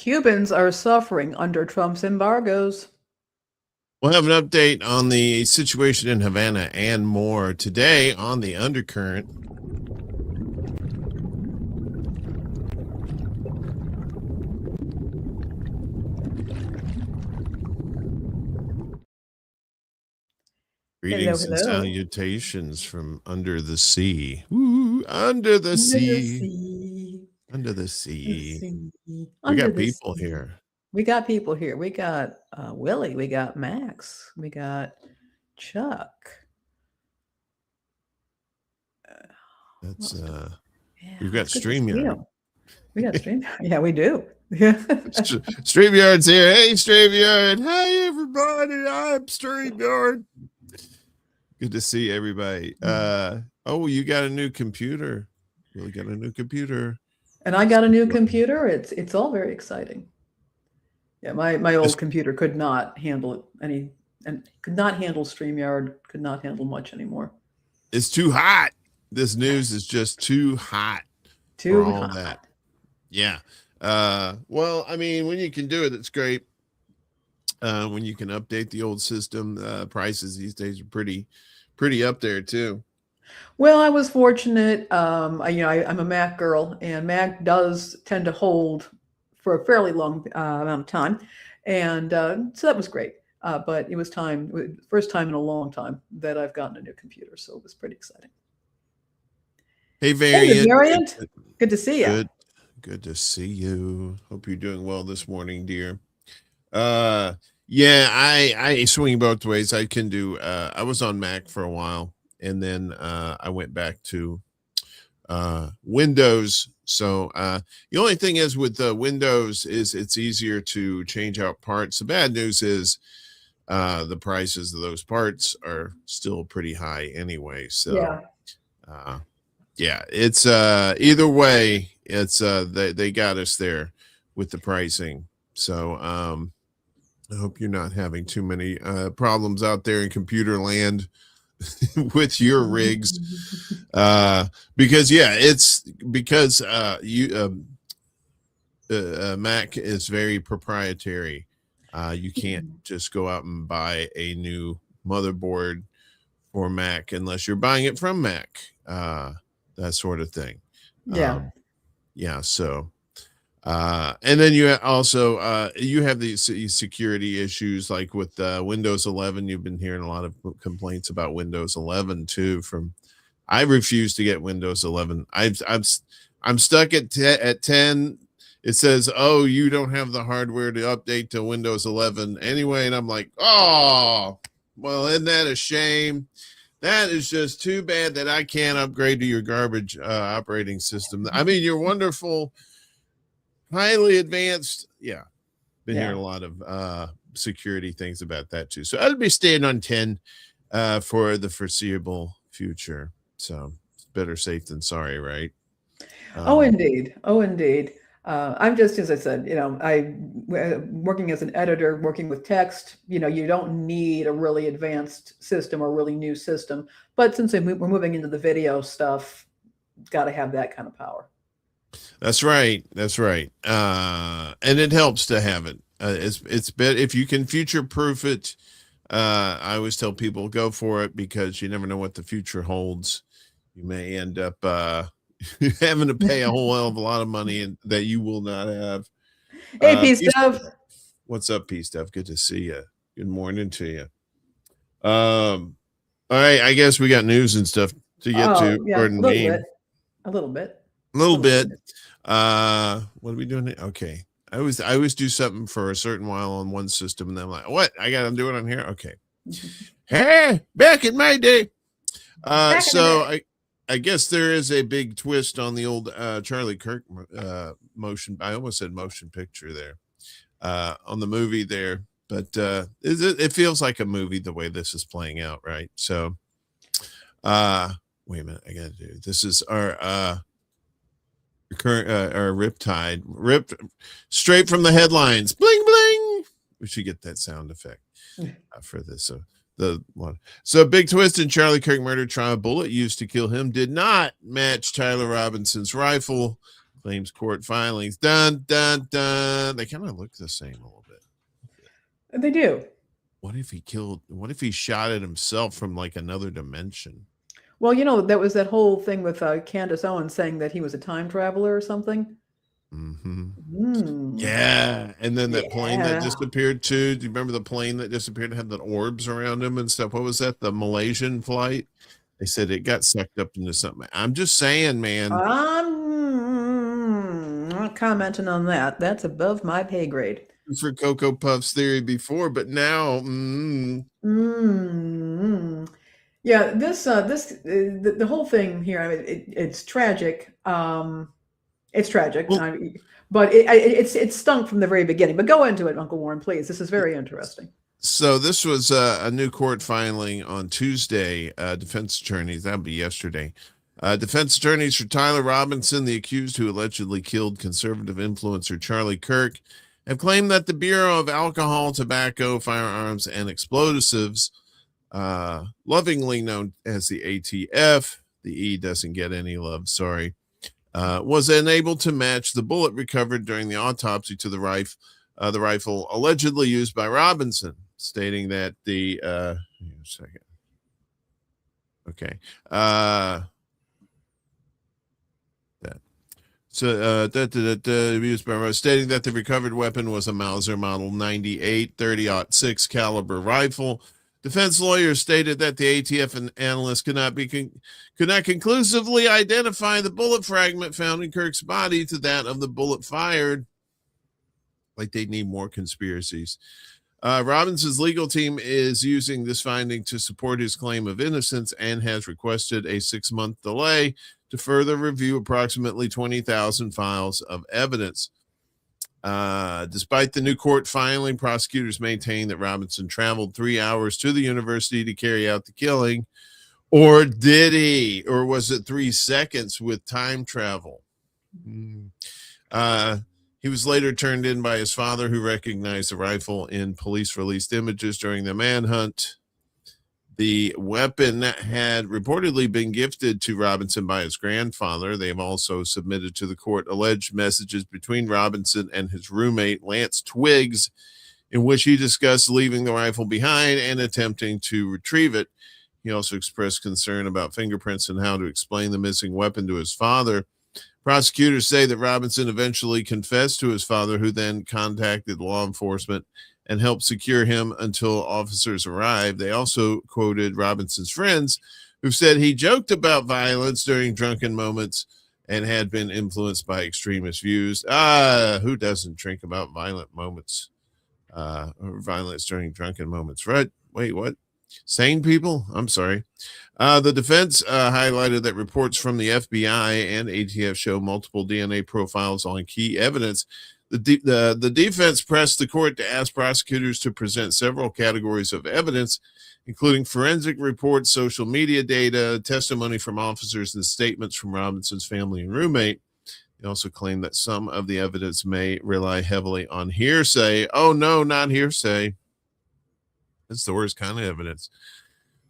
Cubans are suffering under Trump's embargoes. We'll have an update on the situation in Havana and more today on the Undercurrent. Greetings and salutations from under the sea. Ooh, under the sea. Under the sea. We got people here. We got people here. We got Willie. We got Max. We got Chuck. That's we've got StreamYard. We got StreamYard. Yeah, we do. Yeah. StreamYard's here. Hey, StreamYard. Hi, everybody. I'm StreamYard. Good to see everybody. Oh, you got a new computer. Really got a new computer. And I got a new computer. It's all very exciting. Yeah, my old computer could not handle and could not handle StreamYard, could not handle much anymore. It's too hot. This news is just too hot. Too hot. That. Yeah. Well, I mean, when you can do it, it's great. When you can update the old system, prices these days are pretty up there too. Well, I was fortunate. I'm a Mac girl, and Mac does tend to hold for a fairly long amount of time, and so that was great. But it was first time in a long time that I've gotten a new computer, so it was pretty exciting. Hey, Variant. Good to see you. Good to see you. Hope you're doing well this morning, dear. Yeah, I swing both ways. I can do. I was on Mac for a while, and then I went back to Windows. So the only thing is with Windows is it's easier to change out parts. The bad news is the prices of those parts are still pretty high anyway. So yeah, it's either way, it's they got us there with the pricing. So I hope you're not having too many problems out there in computer land with your rigs, because Mac is very proprietary. You can't just go out and buy a new motherboard for Mac unless you're buying it from Mac, that sort of thing. So and then you also you have these security issues like with Windows 11. You've been hearing a lot of complaints about Windows 11 too. I refuse to get Windows 11. I'm stuck at 10. It says, oh, you don't have the hardware to update to Windows 11 anyway, and I'm like, oh, well, isn't that a shame? That is just too bad that I can't upgrade to your garbage operating system. I mean, you're wonderful, highly advanced. Yeah. Been hearing a lot of security things about that too. So I'll be staying on 10 for the foreseeable future. So it's better safe than sorry, right? Oh, indeed. I'm just, as I said, working as an editor, working with text, you don't need a really advanced system or a really new system. But since we're moving into the video stuff, got to have that kind of power. That's right. And it helps to have it. It's better if you can future proof it. I always tell people go for it because you never know what the future holds. You may end up having to pay a whole hell of a lot of money that you will not have. Hey, P-Stuff. What's up, P-Stuff? Good to see you. Good morning to you. All right, I guess we got news and stuff to get to. Yeah, a little bit. What are we doing? Okay. I always do something for a certain while on one system, and then I'm like, what? I'm doing on here? Okay. Hey, back in my day. I guess there is a big twist on the old Charlie Kirk motion. I almost said motion picture there on the movie there, but it feels like a movie the way this is playing out, right? So, wait a minute, I got to do this. Is our current our Riptide ripped straight from the headlines. Bling bling. We should get that sound effect for this. The one. So big twist in Charlie Kirk murder trial. Bullet used to kill him did not match Tyler Robinson's rifle. claims court filings. Dun, dun, dun. They kind of look the same a little bit. They do. What if he shot at himself from like another dimension? Well, that was that whole thing with Candace Owens saying that he was a time traveler or something. Yeah. And then that plane that Yeah. disappeared too. Do you remember the plane that disappeared and had the orbs around him and stuff? What was that? The Malaysian flight? They said it got sucked up into something. I'm just saying, man. I'm not commenting on that. That's above my pay grade. For Cocoa Puffs theory before, but now, yeah, the whole thing here. I mean, it's tragic. It's tragic, well, but it's stunk from the very beginning. But go into it, Uncle Warren, please. This is very interesting. So this was a new court filing on Tuesday. Defense attorneys, that'd be yesterday. Defense attorneys for Tyler Robinson, the accused who allegedly killed conservative influencer Charlie Kirk, have claimed that the Bureau of Alcohol, Tobacco, Firearms, and Explosives, lovingly known as the ATF, the E doesn't get any love, sorry, was unable to match the bullet recovered during the autopsy to the rifle allegedly used by Robinson, stating that the used by stating that the recovered weapon was a Mauser Model 98 30-06 caliber rifle. Defense lawyers stated that the ATF and analysts could not conclusively identify the bullet fragment found in Kirk's body to that of the bullet fired. Like they need more conspiracies. Robinson's legal team is using this finding to support his claim of innocence and has requested a 6-month delay to further review approximately 20,000 files of evidence. Despite the new court filing, prosecutors maintain that Robinson traveled 3 hours to the university to carry out the killing. Or did he? Or was it 3 seconds with time travel? He was later turned in by his father, who recognized the rifle in police-released images during the manhunt. The weapon had reportedly been gifted to Robinson by his grandfather. They have also submitted to the court alleged messages between Robinson and his roommate, Lance Twiggs, in which he discussed leaving the rifle behind and attempting to retrieve it. He also expressed concern about fingerprints and how to explain the missing weapon to his father. Prosecutors say that Robinson eventually confessed to his father, who then contacted law enforcement and helped secure him until officers arrived. They also quoted Robinson's friends, who said he joked about violence during drunken moments and had been influenced by extremist views. Who doesn't drink about violent moments or violence during drunken moments? Right? Wait, what? Sane people? I'm sorry. The defense highlighted that reports from the FBI and ATF show multiple DNA profiles on key evidence. The defense pressed the court to ask prosecutors to present several categories of evidence, including forensic reports, social media data, testimony from officers, and statements from Robinson's family and roommate. They also claimed that some of the evidence may rely heavily on hearsay. Oh, no, not hearsay. That's the worst kind of evidence.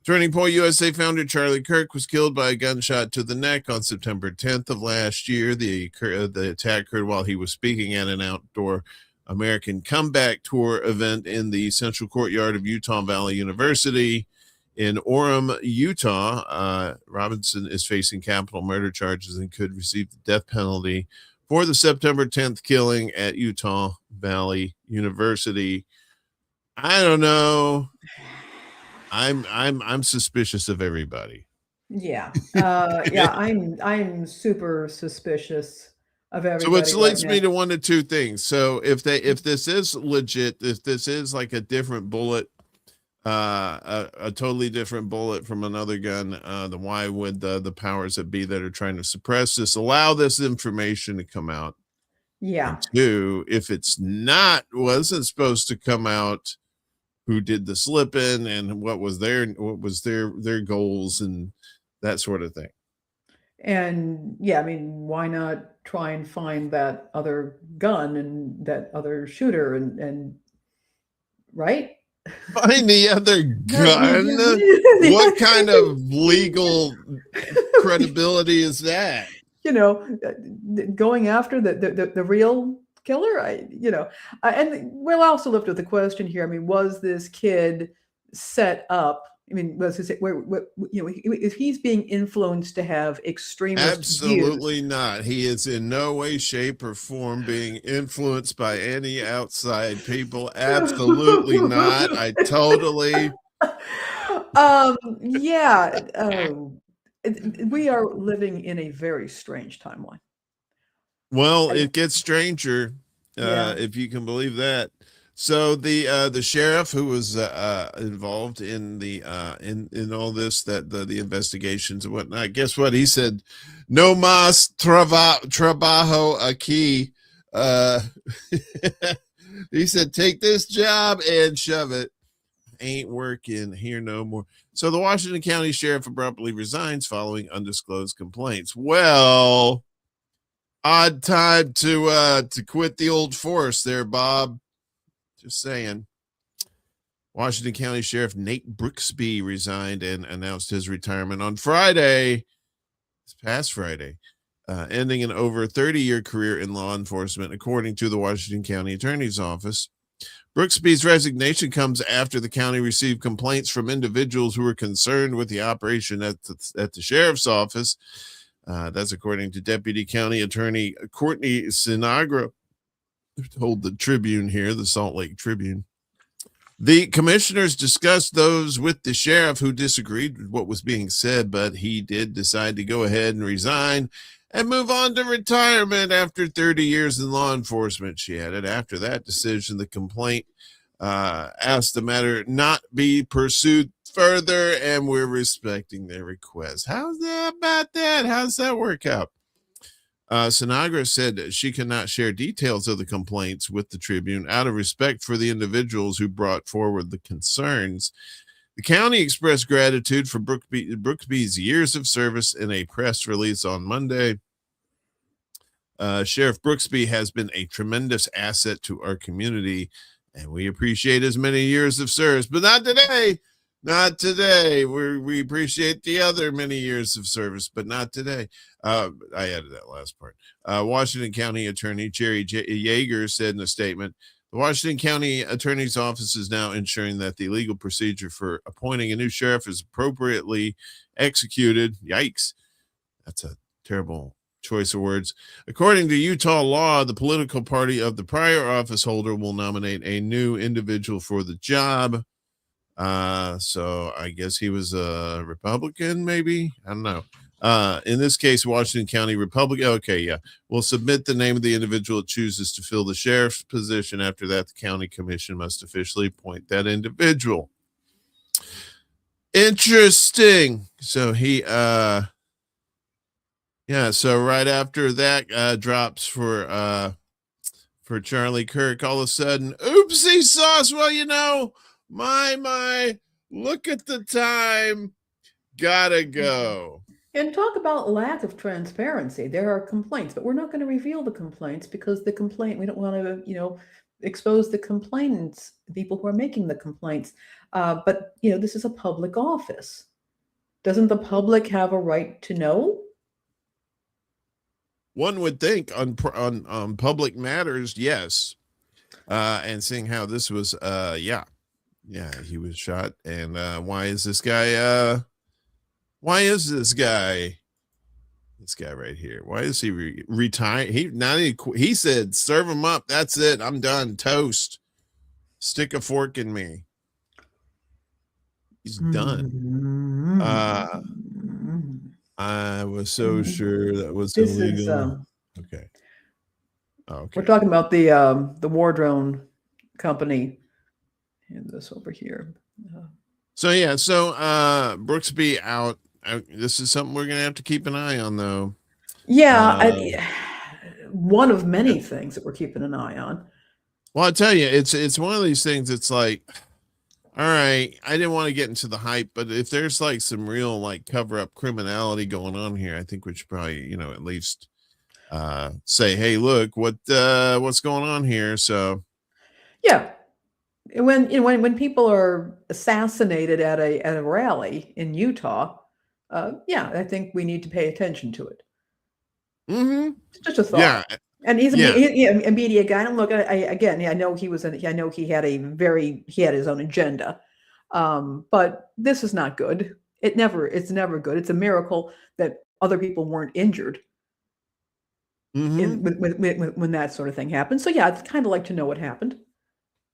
Turning Point USA founder Charlie Kirk was killed by a gunshot to the neck on September 10th of last year. The attack occurred while he was speaking at an outdoor American Comeback Tour event in the central courtyard of Utah Valley University in Orem, Utah. Robinson is facing capital murder charges and could receive the death penalty for the September 10th killing at Utah Valley University. I don't know. I'm suspicious of everybody. Yeah. Yeah, I'm super suspicious of everybody. So which leads me to one of two things. So if this is legit, if this is like a different bullet, a totally different bullet from another gun, then why would the powers that be that are trying to suppress this allow this information to come out? Yeah. And two, if it's wasn't supposed to come out, who did the slipping and what was their goals and that sort of thing. And yeah, I mean, why not try and find that other gun and that other shooter and right? Find the other gun? What kind of legal credibility is that? going after the real killer. And we'll also lift with the question here. I mean, was this kid set up? I mean, was his if he's being influenced to have extremist views? Absolutely not. He is in no way, shape, or form being influenced by any outside people. Absolutely not. I totally. Yeah. We are living in a very strange timeline. Well, it gets stranger, Yeah. if you can believe that. So the sheriff who was involved in the in all this, that the investigations and whatnot, guess what he said? No más trabajo aquí. He said, take this job and shove it. Ain't working here no more. So the Washington County Sheriff abruptly resigns following undisclosed complaints. Well, odd time to quit the old force there, Bob. Just saying. Washington County Sheriff Nate Brooksby resigned and announced his retirement on Friday, this past Friday, ending an over 30-year career in law enforcement, according to the Washington County Attorney's Office. Brooksby's resignation comes after the county received complaints from individuals who were concerned with the operation at the sheriff's office. That's according to Deputy County Attorney Courtney Sinagra, who told the Tribune here, the Salt Lake Tribune. The commissioners discussed those with the sheriff who disagreed with what was being said, but he did decide to go ahead and resign and move on to retirement after 30 years in law enforcement, she added. After that decision, the complaint asked the matter not be pursued further, and we're respecting their request. How's that about that? How's that work out? Sinagra said that she cannot share details of the complaints with the Tribune out of respect for the individuals who brought forward the concerns. The county expressed gratitude for Brooksby's years of service in a press release on Monday. Sheriff Brooksby has been a tremendous asset to our community, and we appreciate his many years of service, but not today. Not today. We appreciate the other many years of service, but not today. I added that last part. Washington County Attorney Jerry Yeager said in a statement, the Washington County Attorney's Office is now ensuring that the legal procedure for appointing a new sheriff is appropriately executed. Yikes. That's a terrible choice of words. According to Utah law, the political party of the prior office holder will nominate a new individual for the job. So I guess he was a Republican, maybe. I don't know. In this case, Washington County Republican. Okay, yeah. Will submit the name of the individual it chooses to fill the sheriff's position. After that, the county commission must officially appoint that individual. Interesting. So he, yeah. So right after that, drops for Charlie Kirk, all of a sudden, oopsie sauce. Well, my, look at the time. Gotta go. And talk about lack of transparency. There are complaints, but we're not going to reveal the complaints because we don't want to, expose the complainants, the people who are making the complaints. But this is a public office. Doesn't the public have a right to know? One would think on public matters, yes. And seeing how this was, yeah, he was shot. And why is this guy? Why is this guy? This guy right here. Why is he retired? He said, "Serve him up. That's it. I'm done. Toast. Stick a fork in me." He's done. I was so sure that was illegal. Okay. Okay. We're talking about the war drone company. And this over here. So Brooksby out. This is something we're gonna have to keep an eye on, though. Yeah, one of many things that we're keeping an eye on. Well, I tell you, it's one of these things. It's like, all right, I didn't want to get into the hype, but if there's like some real like cover up criminality going on here, I think we should probably at least say, hey, look, what's going on here. So yeah. When people are assassinated at a rally in Utah, I think we need to pay attention to it. Mm-hmm. It's just a Yeah. thought. And he's Yeah. a media guy. And look, again, I know he was. I know he had he had his own agenda. But this is not good. It's never good. It's a miracle that other people weren't injured Mm-hmm. when that sort of thing happened. So yeah, I'd kind of like to know what happened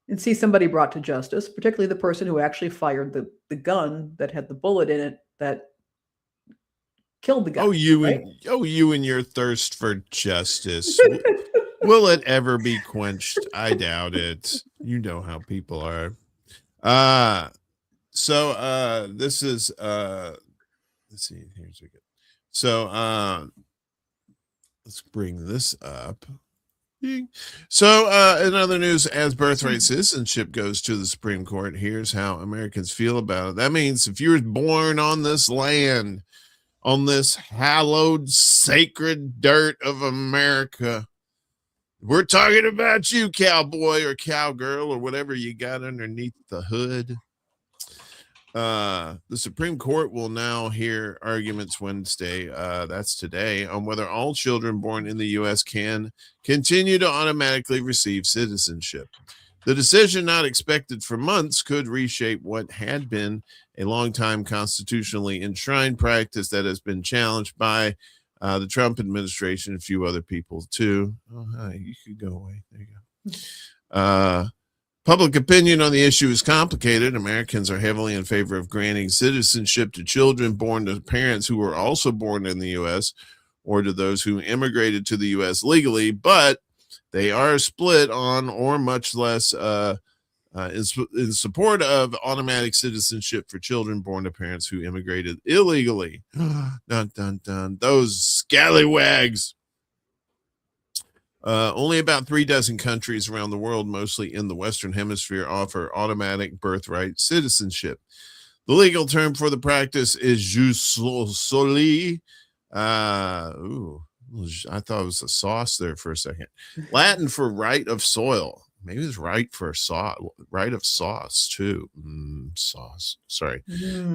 and see somebody brought to justice, particularly the person who actually fired the gun that had the bullet in it that killed the guy. Right? You and your thirst for justice. Will it ever be quenched? I doubt it. You know how people are. This is let's see, here's a good. So let's bring this up. So in other news, as birthright citizenship goes to the Supreme Court, here's how Americans feel about it. That means if you were born on this land, on this hallowed sacred dirt of America, we're talking about you, cowboy or cowgirl or whatever you got underneath the hood. The Supreme Court will now hear arguments Wednesday, that's today, on whether all children born in the U.S. can continue to automatically receive citizenship. The decision, not expected for months, could reshape what had been a long-time constitutionally enshrined practice that has been challenged by the Trump administration and a few other people too. Oh, hi, you could go away. There you go. Public opinion on the issue is complicated. Americans are heavily in favor of granting citizenship to children born to parents who were also born in the U.S. or to those who immigrated to the U.S. legally, but they are split on, or much less in support of automatic citizenship for children born to parents who immigrated illegally. Dun, dun, dun. Those scallywags. Only about 36 countries around the world, mostly in the Western Hemisphere, offer automatic birthright citizenship. The legal term for the practice is jus soli. I thought it was a sauce there for a second. Latin for right of soil. Maybe it's right for sauce, right of sauce too. Sauce. Sorry.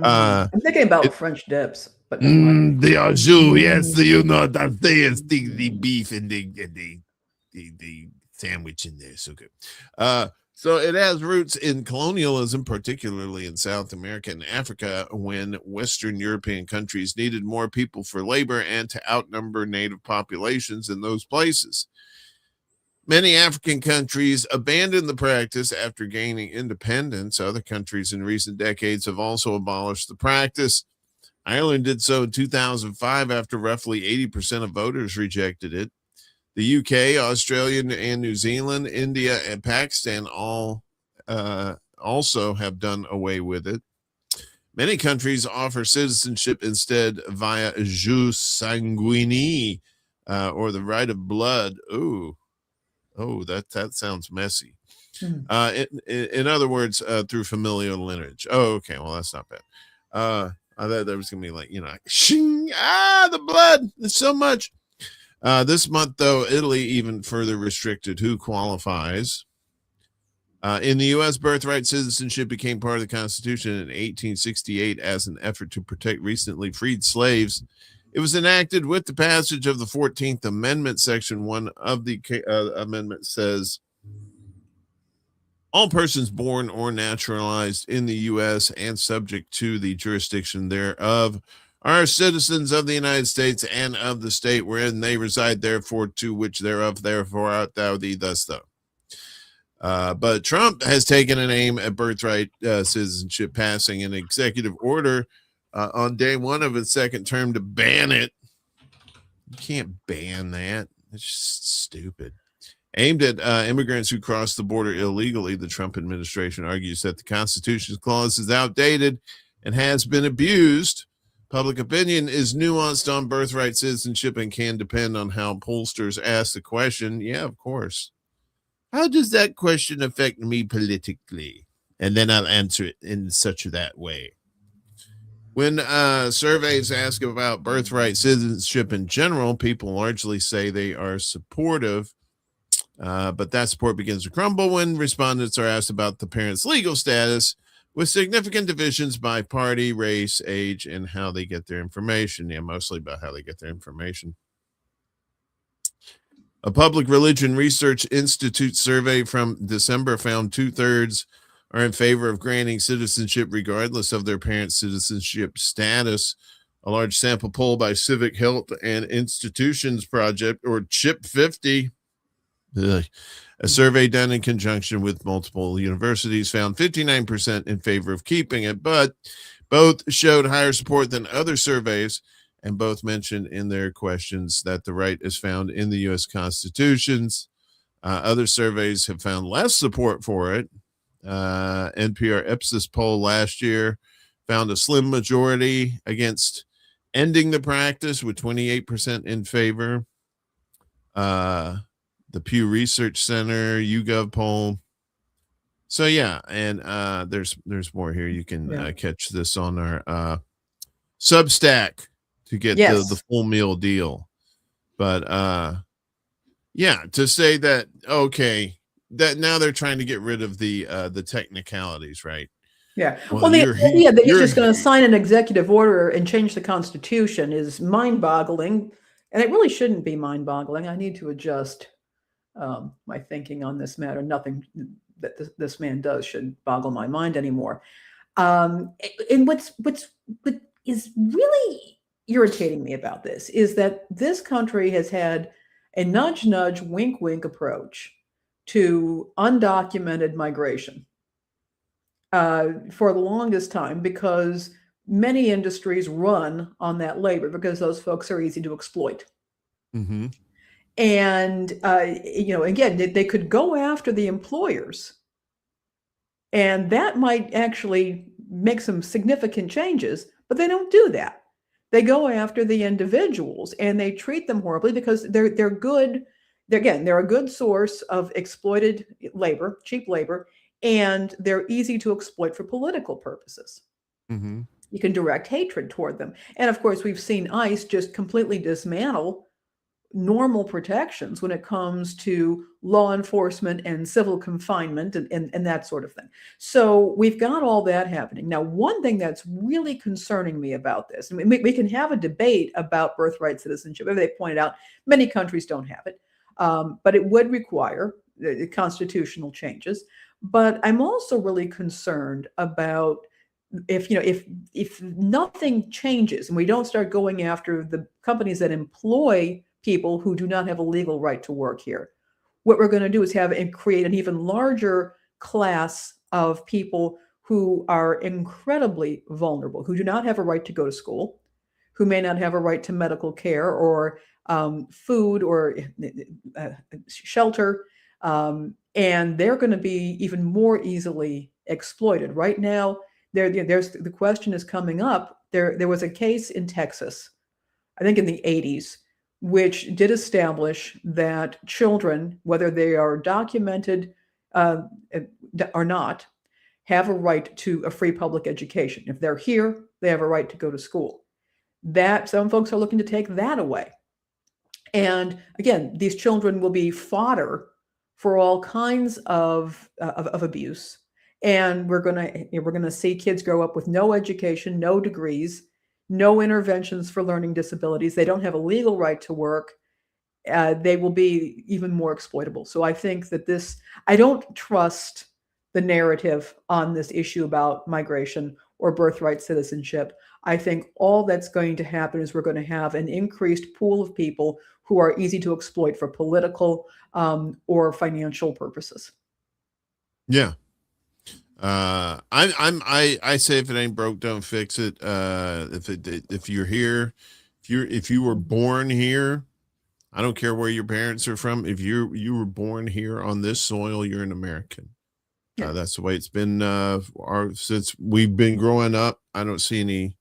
I'm thinking about French dips, but never mind. They are Jew. Yes, you know that they stick the beef and the sandwich in there. So good. So it has roots in colonialism, particularly in South America and Africa, when Western European countries needed more people for labor and to outnumber native populations in those places. Many African countries abandoned the practice after gaining independence. Other countries in recent decades have also abolished the practice. Ireland did so in 2005 after roughly 80% of voters rejected it. The UK, Australia, and New Zealand, India, and Pakistan all also have done away with it. Many countries offer citizenship instead via jus sanguinis, or the right of blood. That sounds messy. In other words, through familial lineage. Oh, okay. Well, that's not bad. I thought there was gonna be like, shing, the blood. It's so much. This month, though, Italy even further restricted who qualifies. In the U.S., birthright citizenship became part of the Constitution in 1868 as an effort to protect recently freed slaves. It was enacted with the passage of the 14th Amendment. Section 1 of the amendment says, all persons born or naturalized in the U.S. and subject to the jurisdiction thereof are citizens of the United States and of the state wherein they reside, therefore, to which thereof, therefore art thou, thee, thus thou. But Trump has taken an aim at birthright citizenship, passing an executive order on day one of his second term to ban it. You can't ban that. It's just stupid. Aimed at immigrants who cross the border illegally, the Trump administration argues that the Constitution's clause is outdated and has been abused. Public opinion is nuanced on birthright citizenship and can depend on how pollsters ask the question. Yeah, of course. How does that question affect me politically? And then I'll answer it in such that way. When surveys ask about birthright citizenship in general, people largely say they are supportive. But that support begins to crumble when respondents are asked about the parents' legal status, with significant divisions by party, race, age, and how they get their information. Yeah, mostly about how they get their information. A Public Religion Research Institute survey from December found 2/3 are in favor of granting citizenship regardless of their parents' citizenship status. A large sample poll by Civic Health and Institutions Project, or CHIP 50, a survey done in conjunction with multiple universities, found 59% in favor of keeping it, but both showed higher support than other surveys, and both mentioned in their questions that the right is found in the U.S. Constitutions. Other surveys have found less support for it. NPR Ipsos poll last year found a slim majority against ending the practice, with 28% in favor. The Pew Research Center YouGov poll. So yeah, and there's more here. You can catch this on our Substack to get the full meal deal. But yeah, to say that, okay, that now they're trying to get rid of the technicalities, right? Yeah. Well, the idea that you're just going to sign an executive order and change the Constitution is mind-boggling, and it really shouldn't be mind-boggling. I need to adjust my thinking on this matter. Nothing that this man does should boggle my mind anymore. And what is really irritating me about this is that this country has had a nudge, wink approach to undocumented migration for the longest time, because many industries run on that labor because those folks are easy to exploit. Mm-hmm. And, again, they could go after the employers, and that might actually make some significant changes, but they don't do that. They go after the individuals, and they treat them horribly because they're good. They're a good source of exploited labor, cheap labor, and they're easy to exploit for political purposes. Mm-hmm. You can direct hatred toward them. And of course, we've seen ICE just completely dismantle normal protections when it comes to law enforcement and civil confinement and that sort of thing. So we've got all that happening. Now, one thing that's really concerning me about this, I mean, we can have a debate about birthright citizenship. As they pointed out, many countries don't have it, but it would require constitutional changes. But I'm also really concerned about if nothing changes and we don't start going after the companies that employ people who do not have a legal right to work here, what we're going to do is create an even larger class of people who are incredibly vulnerable, who do not have a right to go to school, who may not have a right to medical care or food or shelter, and they're going to be even more easily exploited. Right now, there's the question is coming up. There was a case in Texas, I think in the 80s, which did establish that children, whether they are documented or not, have a right to a free public education. If they're here, they have a right to go to school. That some folks are looking to take that away. And again, these children will be fodder for all kinds of abuse. And we're gonna see kids grow up with no education, no degrees, no interventions for learning disabilities. They don't have a legal right to work. They will be even more exploitable. So I think that I don't trust the narrative on this issue about migration or birthright citizenship. I think all that's going to happen is we're going to have an increased pool of people who are easy to exploit for political or financial purposes. Yeah. I say if it ain't broke, don't fix it. If you're here, if you were born here, I don't care where your parents are from. If you were born here on this soil, you're an American. Yeah. That's the way it's been since we've been growing up. I don't see any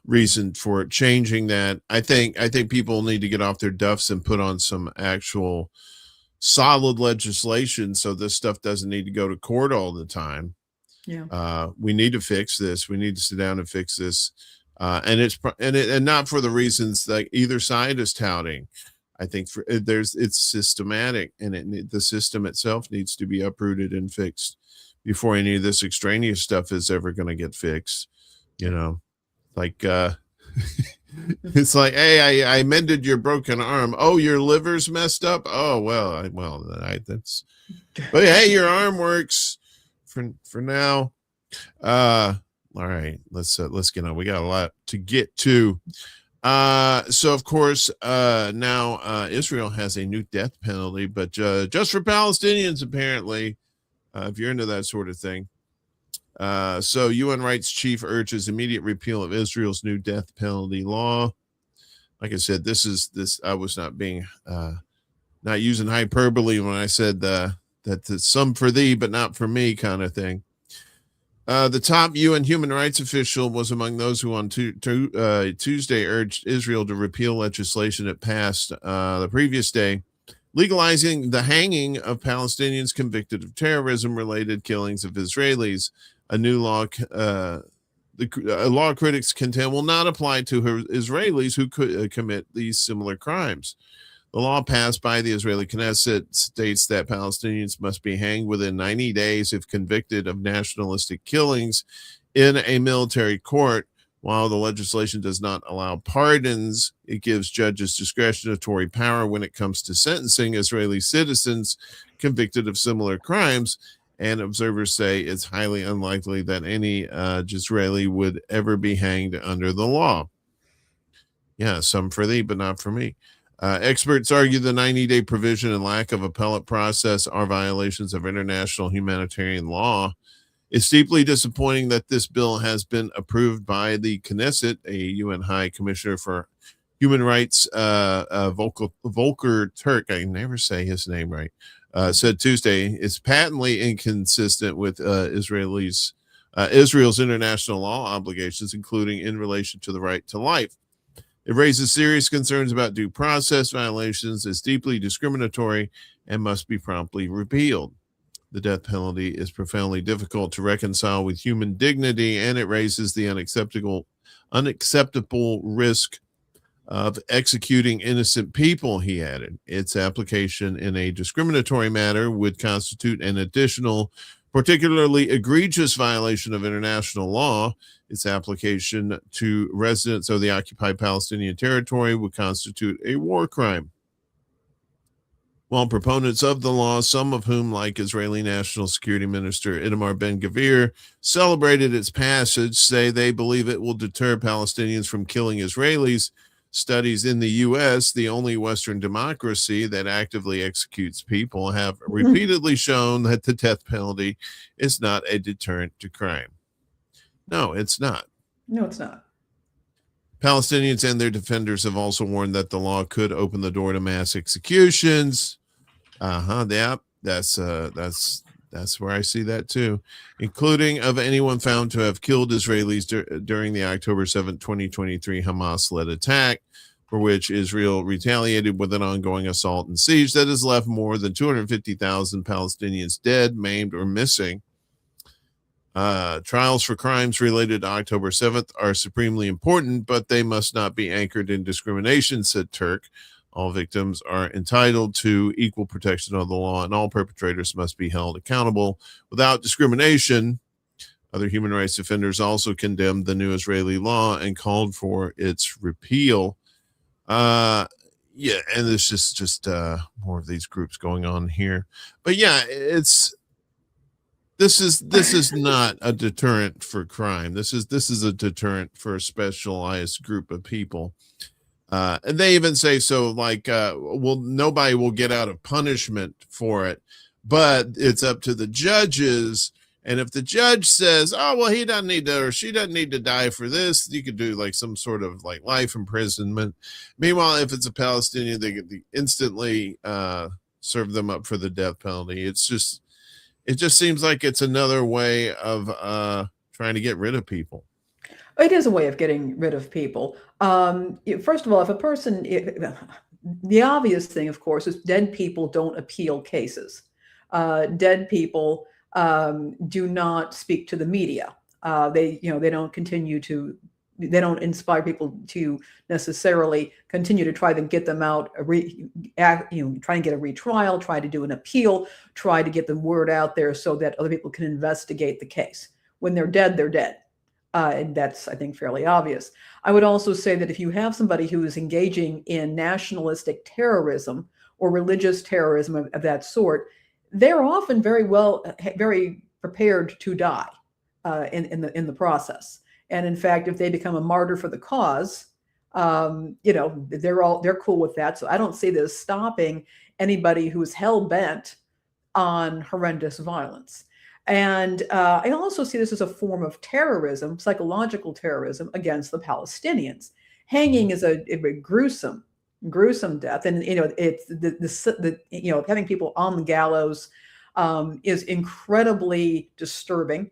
reason for changing that. I think people need to get off their duffs and put on some actual solid legislation so this stuff doesn't need to go to court all the time. Yeah. We need to fix this. We need to sit down and fix this. And not for the reasons that either side is touting. I think it's systematic, and the system itself needs to be uprooted and fixed before any of this extraneous stuff is ever going to get fixed. Like It's like, hey, I mended your broken arm. Oh, your liver's messed up. Oh, that's. But hey, your arm works for now. All right, let's get on. We got a lot to get to. So of course, now Israel has a new death penalty, but just for Palestinians, apparently, if you're into that sort of thing. So UN rights chief urges immediate repeal of Israel's new death penalty law. Like I said, I was not being not using hyperbole when I said that it's some for thee but not for me kind of thing. The top UN human rights official was among those who on Tuesday urged Israel to repeal legislation it passed the previous day, legalizing the hanging of Palestinians convicted of terrorism-related killings of Israelis. A new law, law critics contend, will not apply to Israelis who could commit these similar crimes. The law passed by the Israeli Knesset states that Palestinians must be hanged within 90 days if convicted of nationalistic killings in a military court. While the legislation does not allow pardons, it gives judges discretionary power when it comes to sentencing Israeli citizens convicted of similar crimes. And observers say it's highly unlikely that any Israeli would ever be hanged under the law. Yeah, some for thee, but not for me. Experts argue the 90-day provision and lack of appellate process are violations of international humanitarian law. It's deeply disappointing that this bill has been approved by the Knesset, a UN High Commissioner for Human Rights, Volker Turk, I never say his name right, said Tuesday. It's patently inconsistent with Israel's international law obligations, including in relation to the right to life. It raises serious concerns about due process violations, is deeply discriminatory, and must be promptly repealed. The death penalty is profoundly difficult to reconcile with human dignity, and it raises the unacceptable risk of executing innocent people, he added. Its application in a discriminatory manner would constitute an additional, particularly egregious violation of international law. Its application to residents of the occupied Palestinian territory would constitute a war crime. While proponents of the law, some of whom, like Israeli National Security Minister Itamar Ben-Gvir, celebrated its passage, say they believe it will deter Palestinians from killing Israelis. Studies in the U.S., the only Western democracy that actively executes people, have repeatedly shown that the death penalty is not a deterrent to crime. No, it's not. No, it's not. Palestinians and their defenders have also warned that the law could open the door to mass executions. Yeah, that's where I see that too, including of anyone found to have killed Israelis during the October 7th, 2023 Hamas-led attack, for which Israel retaliated with an ongoing assault and siege that has left more than 250,000 Palestinians dead, maimed, or missing. Trials for crimes related to October 7th are supremely important, but they must not be anchored in discrimination, said Turk. All victims are entitled to equal protection of the law, and all perpetrators must be held accountable without discrimination. Other human rights defenders also condemned the new Israeli law and called for its repeal. Yeah, and there's just more of these groups going on here. But yeah, this is not a deterrent for crime. This is a deterrent for a specialized group of people. And they even say so, like, well, nobody will get out of punishment for it, but it's up to the judges. And if the judge says, oh, well, he doesn't need to, or she doesn't need to die for this, you could do like some sort of like life imprisonment. Meanwhile, if it's a Palestinian, they could instantly serve them up for the death penalty. It just seems like it's another way of trying to get rid of people. It is a way of getting rid of people. First of all, if a person, the obvious thing, of course, is dead people don't appeal cases. Dead people do not speak to the media. They don't they don't inspire people to necessarily continue to try to get them out, try and get a retrial, try to do an appeal, try to get the word out there so that other people can investigate the case. When they're dead, they're dead. And that's, I think, fairly obvious. I would also say that if you have somebody who is engaging in nationalistic terrorism or religious terrorism of that sort, they're often very prepared to die in the process. And in fact, if they become a martyr for the cause, they're cool with that. So I don't see this stopping anybody who's hell bent on horrendous violence. And I also see this as a form of terrorism, psychological terrorism against the Palestinians. Hanging is a gruesome, gruesome death, and it's having people on the gallows is incredibly disturbing,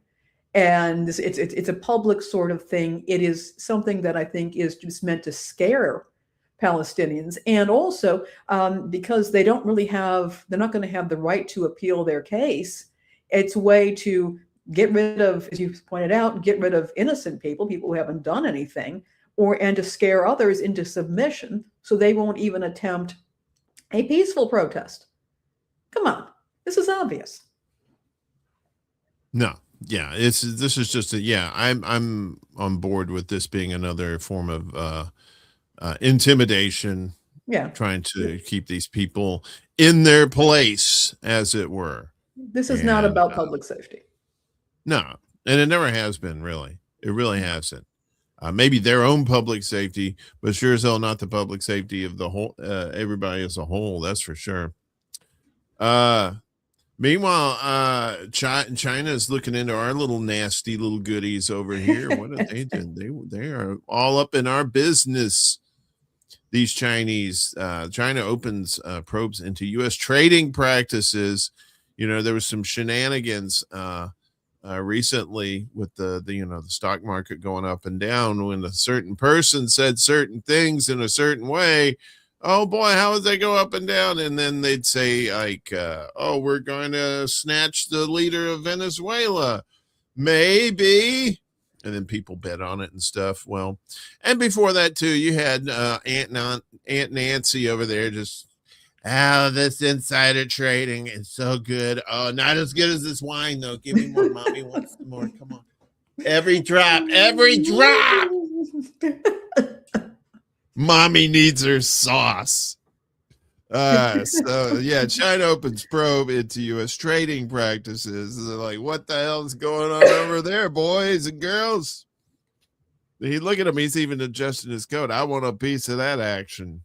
and it's a public sort of thing. It is something that I think is just meant to scare Palestinians, and also because they're not going to have the right to appeal their case. It's a way to get rid of, as you pointed out, get rid of innocent people who haven't done anything, and to scare others into submission so they won't even attempt a peaceful protest. Come on, this is obvious. No, yeah, this is just I'm on board with this being another form of intimidation. Yeah, trying to keep these people in their place, as it were. This is not about public safety. No, and it never has been, really. It really hasn't. Maybe their own public safety, but sure as hell not the public safety of the whole, everybody as a whole. That's for sure. Meanwhile, China is looking into our little nasty little goodies over here. What are they doing? They are all up in our business. These Chinese, China opens probes into U.S. trading practices. There was some shenanigans recently with the stock market going up and down when a certain person said certain things in a certain way. Oh boy, how would they go up and down? And then they'd say like, we're going to snatch the leader of Venezuela. Maybe. And then people bet on it and stuff. Well, and before that too, you had Aunt Nancy over there just, this insider trading is so good. Oh, not as good as this wine though. Give me more. Mommy wants some more. Come on. Every drop. Mommy needs her sauce. China opens probe into U.S. trading practices. They're like, what the hell is going on over there, boys and girls? Look at him. He's even adjusting his coat. I want a piece of that action.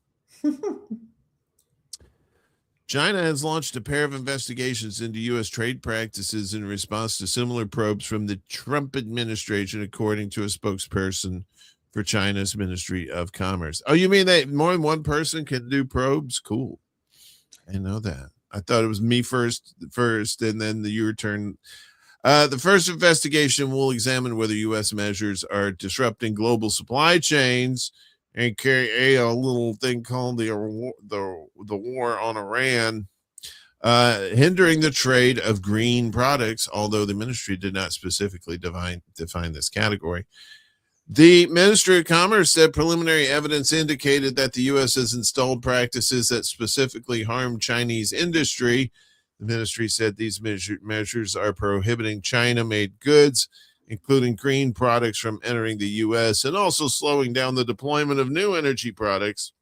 China has launched a pair of investigations into U.S. trade practices in response to similar probes from the Trump administration, according to a spokesperson for China's Ministry of Commerce. Oh, you mean that more than one person can do probes? Cool. I know that. I thought it was me first, and then your turn. The first investigation will examine whether U.S. measures are disrupting global supply chains and carry a little thing called the war on Iran, hindering the trade of green products, although the ministry did not specifically define this category. The Ministry of Commerce said preliminary evidence indicated that the U.S. has installed practices that specifically harm Chinese industry. The ministry said these measures are prohibiting China-made goods, including green products, from entering the U.S. and also slowing down the deployment of new energy products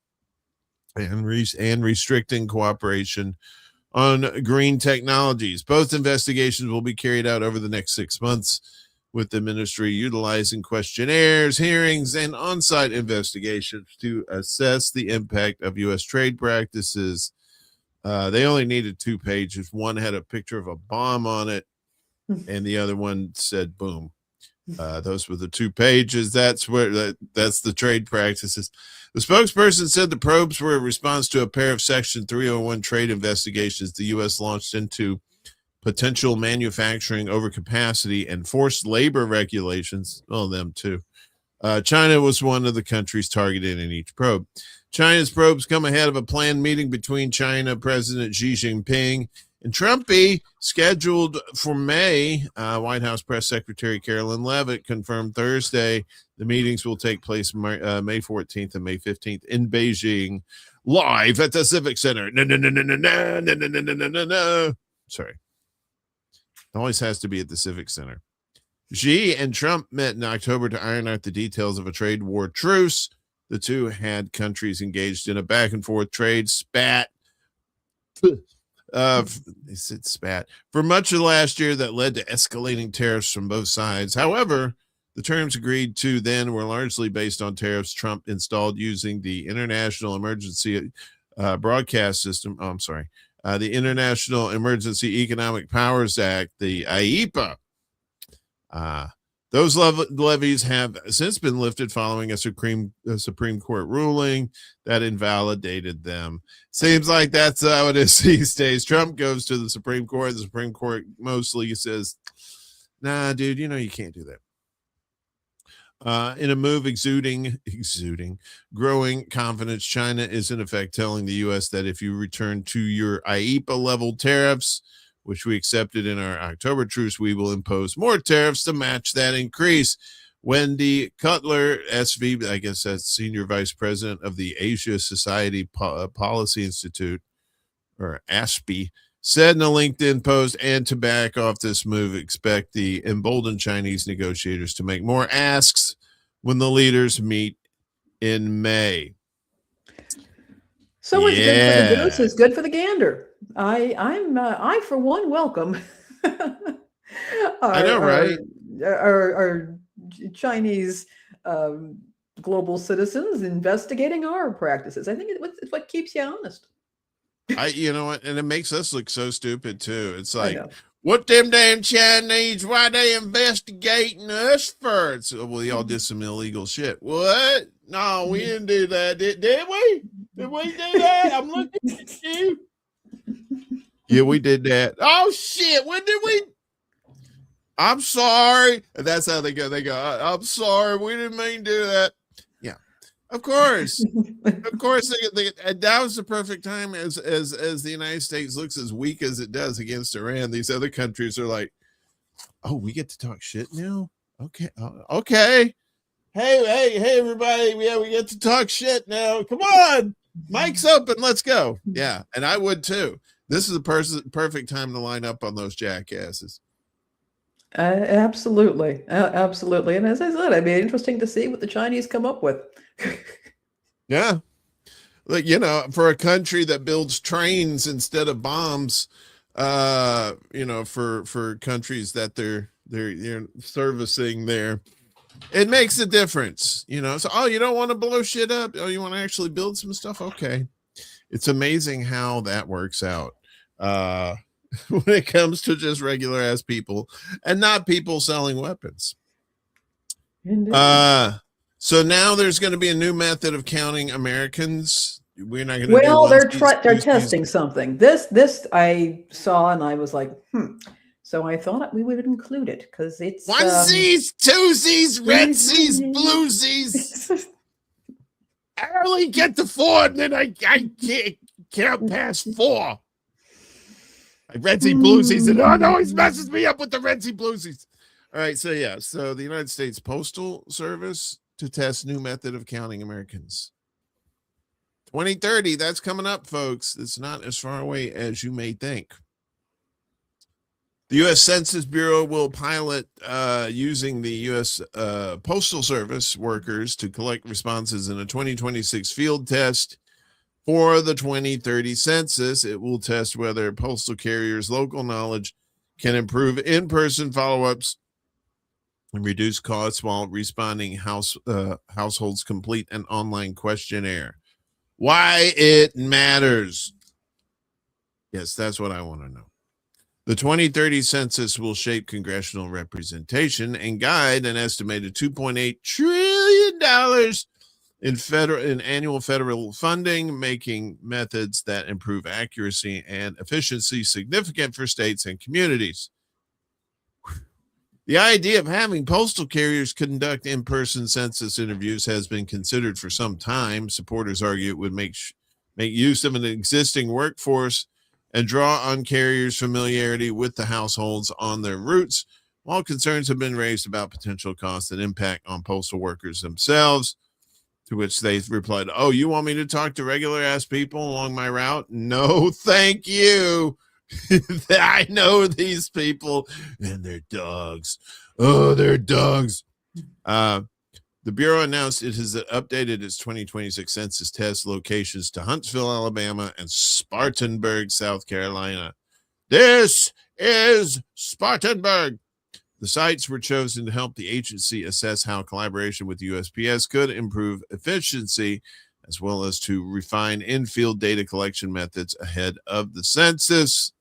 and restricting cooperation on green technologies. Both investigations will be carried out over the next 6 months, with the ministry utilizing questionnaires, hearings, and on-site investigations to assess the impact of U.S. trade practices. They only needed 2 pages. One had a picture of a bomb on it, and the other one said boom. Those were the 2 pages. That's the trade practices. The spokesperson said the probes were a response to a pair of Section 301 trade investigations the U.S. launched into potential manufacturing overcapacity and forced labor regulations. Well, them too. China was one of the countries targeted in each probe. China's probes come ahead of a planned meeting between China President Xi Jinping and Trumpy, scheduled for May. White House Press Secretary Carolyn Leavitt confirmed Thursday the meetings will take place May 14th and May 15th in Beijing, live at the Civic Center. No. Sorry. It always has to be at the Civic Center. Xi and Trump met in October to iron out the details of a trade war truce. The two had countries engaged in a back and forth trade spat. They said spat for much of last year that led to escalating tariffs from both sides. However, the terms agreed to then were largely based on tariffs Trump installed using the International Emergency Broadcast System. Oh, I'm sorry. The International Emergency Economic Powers Act, the IEPA. Those levies have since been lifted following a Supreme Court ruling that invalidated them. Seems like that's how it is these days. Trump goes to the Supreme Court. The Supreme Court mostly says, nah, dude, you can't do that. In a move exuding growing confidence, China is in effect telling the U.S. that if you return to your IEPA level tariffs, which we accepted in our October truce, we will impose more tariffs to match that increase. Wendy Cutler, SV, I guess that's Senior Vice President of the Asia Society Policy Institute, or ASPI, said in a LinkedIn post, and to back off this move, expect the emboldened Chinese negotiators to make more asks when the leaders meet in May. So what's good for the goose is good for the gander. I for one welcome. I know, right? Our Chinese global citizens investigating our practices. I think it's what keeps you honest. You know what, and it makes us look so stupid too. It's like, what them damn Chinese? Why they investigating us first? Well, y'all did some illegal shit. What? No, we didn't do that. Did we? Did we do that? I'm looking at you. Yeah, we did that. Oh shit! When did we? I'm sorry. And that's how they go. They go, I'm sorry. We didn't mean to do that. Yeah, of course. Of course. And that was the perfect time as the United States looks as weak as it does against Iran. These other countries are like, oh, we get to talk shit now? Okay. Okay. Hey, everybody. Yeah, we get to talk shit now. Come on. Mic's open. Let's go. Yeah. And I would too. This is the perfect time to line up on those jackasses. Absolutely. Absolutely. And as I said, it'd be interesting to see what the Chinese come up with. Yeah. Like, for a country that builds trains instead of bombs, for countries that they're servicing there, it makes a difference, So, oh, you don't want to blow shit up. Oh, you want to actually build some stuff. Okay. It's amazing how that works out. When it comes to just regular ass people and not people selling weapons. So now there's going to be a new method of counting Americans. We're not going to. Well, they're testing something. This I saw and I was like, So I thought we would include it because it's onesies, twosies, redsies, bluesies. I only get to 4, and then I can't count past 4. Redsie bluesies, and it always messes me up with the redsie bluesies. All right, so the United States Postal Service to test new method of counting Americans. 2030, that's coming up, folks. It's not as far away as you may think. The U.S. Census Bureau will pilot using the U.S. Postal Service workers to collect responses in a 2026 field test. For the 2030 census, it will test whether postal carriers' local knowledge can improve in-person follow-ups and reduce costs while responding households complete an online questionnaire. Why it matters. Yes, that's what I want to know. The 2030 census will shape congressional representation and guide an estimated $2.8 trillion in annual federal funding, making methods that improve accuracy and efficiency significant for states and communities. The idea of having postal carriers conduct in-person census interviews has been considered for some time. Supporters argue it would make use of an existing workforce and draw on carriers' familiarity with the households on their routes, while concerns have been raised about potential cost and impact on postal workers themselves. To which they replied, oh, you want me to talk to regular ass people along my route? No, thank you. I know these people and their dogs. Oh, their dogs. The Bureau announced it has updated its 2026 census test locations to Huntsville, Alabama, and Spartanburg, South Carolina. This is Spartanburg. The sites were chosen to help the agency assess how collaboration with the USPS could improve efficiency, as well as to refine in-field data collection methods ahead of the census.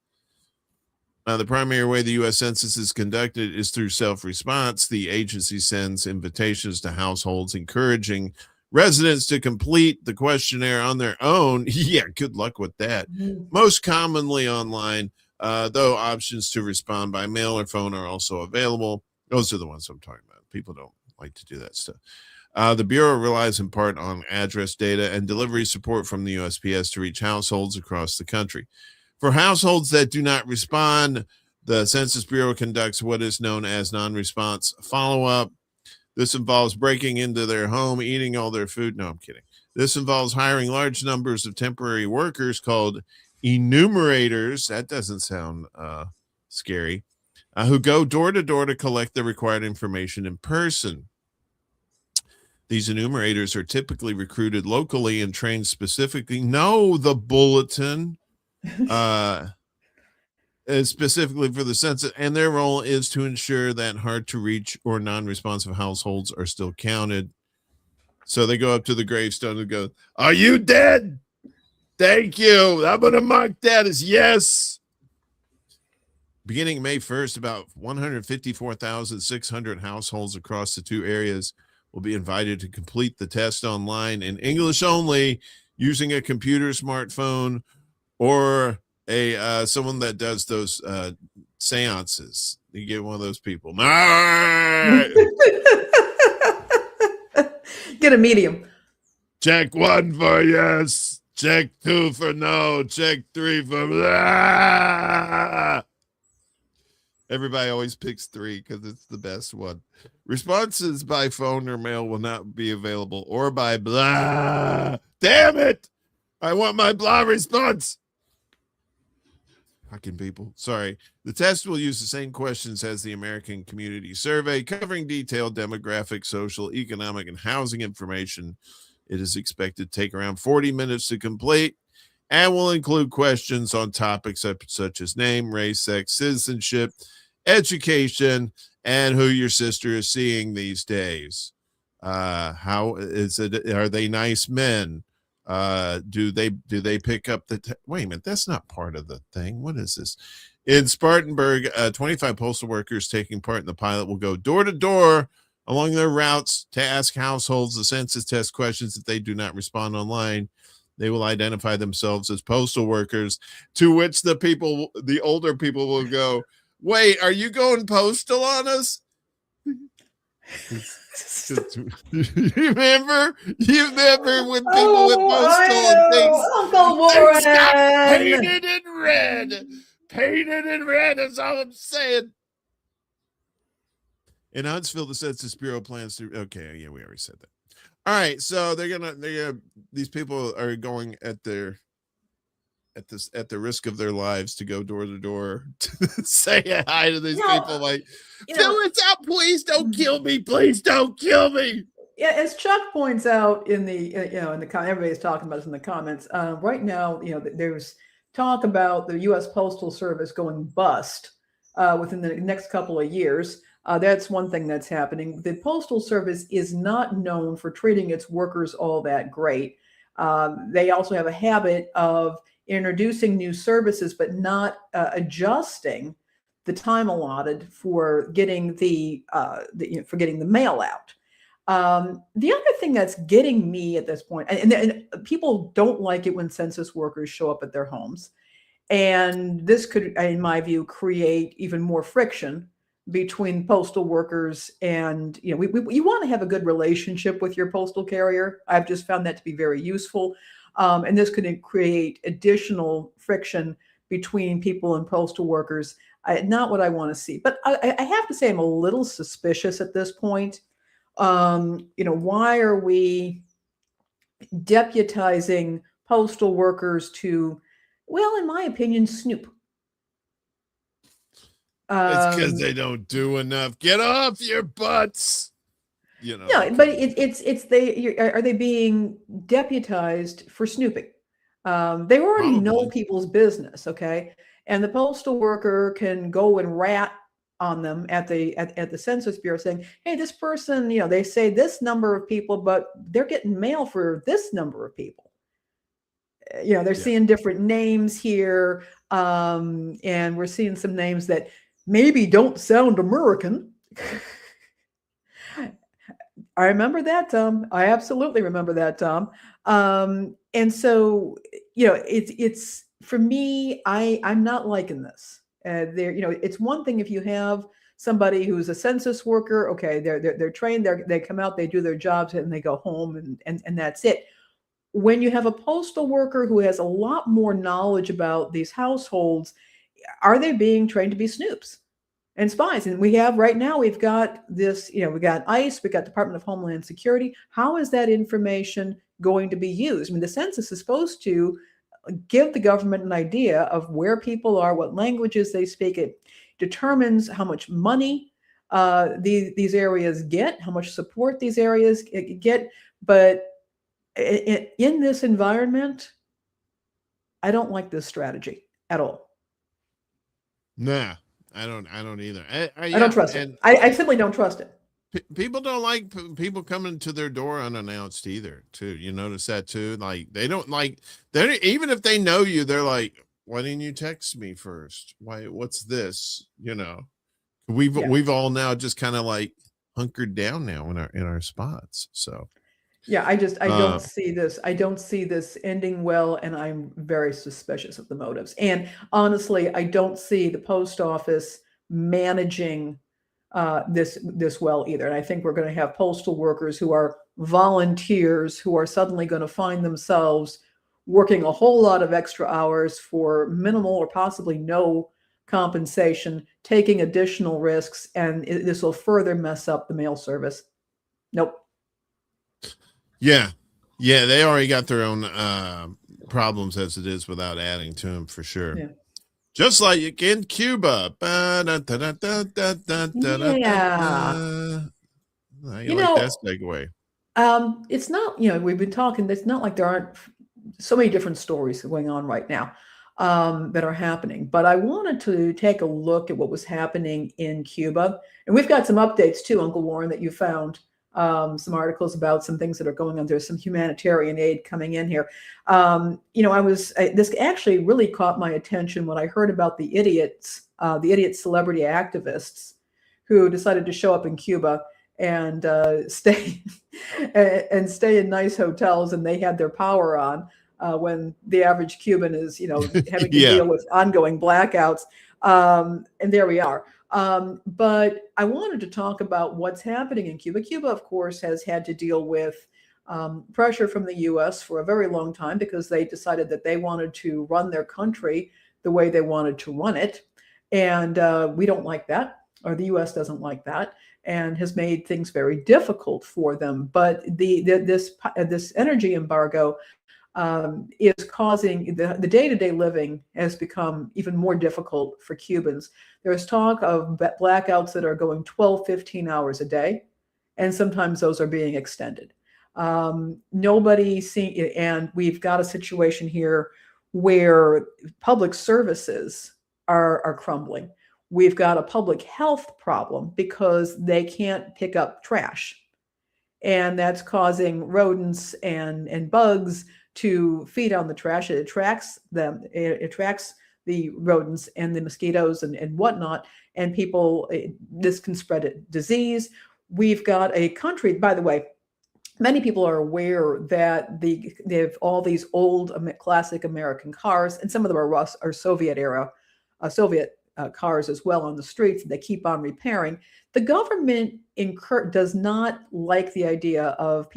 The primary way the U.S. Census is conducted is through self-response. The agency sends invitations to households encouraging residents to complete the questionnaire on their own. Yeah, good luck with that. Most commonly online, though options to respond by mail or phone are also available. Those are the ones I'm talking about. People don't like to do that stuff. The Bureau relies in part on address data and delivery support from the USPS to reach households across the country. For households that do not respond, the Census Bureau conducts what is known as non-response follow-up. This involves breaking into their home, eating all their food. No, I'm kidding. This involves hiring large numbers of temporary workers called enumerators. That doesn't sound scary. Who go door to door to collect the required information in person. These enumerators are typically recruited locally and trained specifically. No, the bulletin. Specifically for the census, and their role is to ensure that hard to reach or non-responsive households are still counted. So they go up to the gravestone and go, "Are you dead? Thank you. I'm going to mark that as yes." Beginning May 1st, about 154,600 households across the two areas will be invited to complete the test online in English only, using a computer, smartphone, or a someone that does those seances. You get one of those people. Get a medium. Check 1 for yes. Check 2 for no. Check 3 for blah. Everybody always picks 3 because it's the best one. Responses by phone or mail will not be available, or by blah. Damn it! I want my blah response. Fucking people. Sorry. The test will use the same questions as the American Community Survey, covering detailed demographic, social, economic, and housing information. It is expected to take around 40 minutes to complete and will include questions on topics such as name, race, sex, citizenship, education, and who your sister is seeing these days. How is it? Are they nice men? Do they pick up the wait a minute, that's not part of the thing. What is this? In Spartanburg, 25 postal workers taking part in the pilot will go door to door along their routes to ask households the census test questions. If they do not respond online, they will identify themselves as postal workers, to which the older people will go, "Wait, are you going postal on us?" Remember when people went postal and things, Uncle Warren. got painted in red. Painted in red is all I'm saying. In Huntsville, the Census Bureau plans to. Okay, yeah, we already said that. All right, so these people are going at the risk of their lives to go door to door to say hi to these people. Like, fill it out, please. Don't kill me, please. Don't kill me. Yeah, as Chuck points out in the everybody's talking about this in the comments. Right now, there's talk about the U.S. Postal Service going bust within the next couple of years. That's one thing that's happening. The Postal Service is not known for treating its workers all that great. They also have a habit of introducing new services, but not adjusting the time allotted for getting the mail out. The other thing that's getting me at this point, and people don't like it when census workers show up at their homes, and this could, in my view, create even more friction between postal workers and, you want to have a good relationship with your postal carrier. I've just found that to be very useful. And this could create additional friction between people and postal workers. Not what I want to see. But I have to say I'm a little suspicious at this point. Why are we deputizing postal workers to, well, in my opinion, snoop? It's because they don't do enough. Get off your butts. You know. Yeah, but it's they are they being deputized for snooping? They already know Probably. people's business, okay? And the postal worker can go and rat on them at the Census Bureau saying, "Hey, this person, they say this number of people, but they're getting mail for this number of people." They're Yeah. seeing different names here, and we're seeing some names that maybe don't sound American. I remember that, Tom. I absolutely remember that, Tom. And so, it's for me. I'm not liking this. It's one thing if you have somebody who's a census worker. Okay, they're trained. They come out, they do their jobs, and they go home, and that's it. When you have a postal worker who has a lot more knowledge about these households, are they being trained to be snoops and spies? And we've got this, we got ICE, we got Department of Homeland Security. How is that information going to be used? I mean, the census is supposed to give the government an idea of where people are, what languages they speak. It determines how much money these areas get, how much support these areas get. But in this environment, I don't like this strategy at all. Nah, I don't either. I don't trust it. I simply don't trust it. People don't like people coming to their door unannounced either, too. You notice that too? Like they don't like even if they know you, they're like, why didn't you text me first? What's this? We've all now just kind of like hunkered down now in our spots. So yeah, I don't see this. I don't see this ending well, and I'm very suspicious of the motives. And honestly, I don't see the post office managing this well either. And I think we're going to have postal workers who are volunteers who are suddenly going to find themselves working a whole lot of extra hours for minimal or possibly no compensation, taking additional risks, and this will further mess up the mail service. Nope. Yeah, they already got their own problems as it is without adding to them for sure. Yeah. Just like in Cuba. Yeah. How you like that segue? It's not, we've been talking, it's not like there aren't so many different stories going on right now that are happening. But I wanted to take a look at what was happening in Cuba. And we've got some updates too, Uncle Warren, that you found. Some articles about some things that are going on. There's some humanitarian aid coming in here. This actually really caught my attention when I heard about the idiot celebrity activists who decided to show up in Cuba and stay in nice hotels, and they had their power on when the average Cuban is, having to deal with ongoing blackouts. And there we are. But I wanted to talk about what's happening in Cuba. Cuba, of course, has had to deal with pressure from the U.S. for a very long time because they decided that they wanted to run their country the way they wanted to run it. And we don't like that, or the U.S. doesn't like that, and has made things very difficult for them. But this energy embargo is causing the day-to-day living has become even more difficult for Cubans. There's talk of blackouts that are going 12, 15 hours a day, and sometimes those are being extended. And we've got a situation here where public services are crumbling. We've got a public health problem because they can't pick up trash. And that's causing rodents and bugs to feed on the trash. It attracts them. It attracts the rodents and the mosquitoes and whatnot. And this can spread disease. We've got a country, by the way, many people are aware that they have all these old classic American cars, and some of them are Soviet era, Soviet cars as well on the streets. They keep on repairing. The government does not like the idea of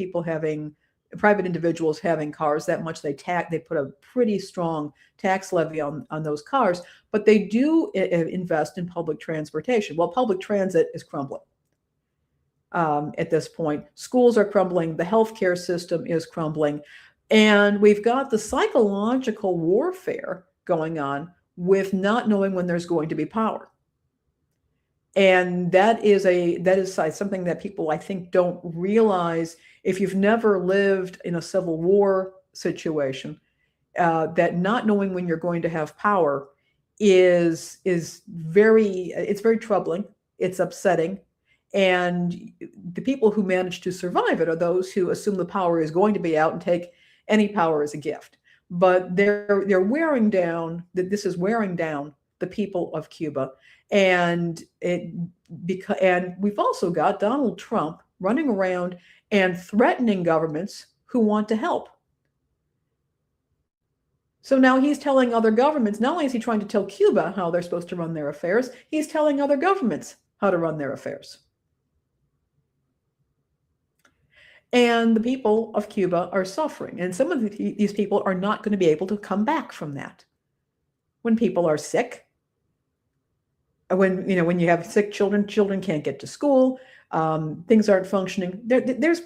private individuals having cars that much. They put a pretty strong tax levy on those cars, but they do invest in public transportation. Well, public transit is crumbling at this point. Schools are crumbling. The healthcare system is crumbling. And we've got the psychological warfare going on with not knowing when there's going to be power. And that is something that people, I think, don't realize. If you've never lived in a civil war situation, that not knowing when you're going to have power is very troubling. It's upsetting. And the people who manage to survive it are those who assume the power is going to be out and take any power as a gift. But they're wearing down, that this is wearing down the people of Cuba. And we've also got Donald Trump running around and threatening governments who want to help. So now he's telling other governments, not only is he trying to tell Cuba how they're supposed to run their affairs, he's telling other governments how to run their affairs. And the people of Cuba are suffering. And some of these people are not going to be able to come back from that. When people are sick, when you have sick children can't get to school, things aren't functioning. There's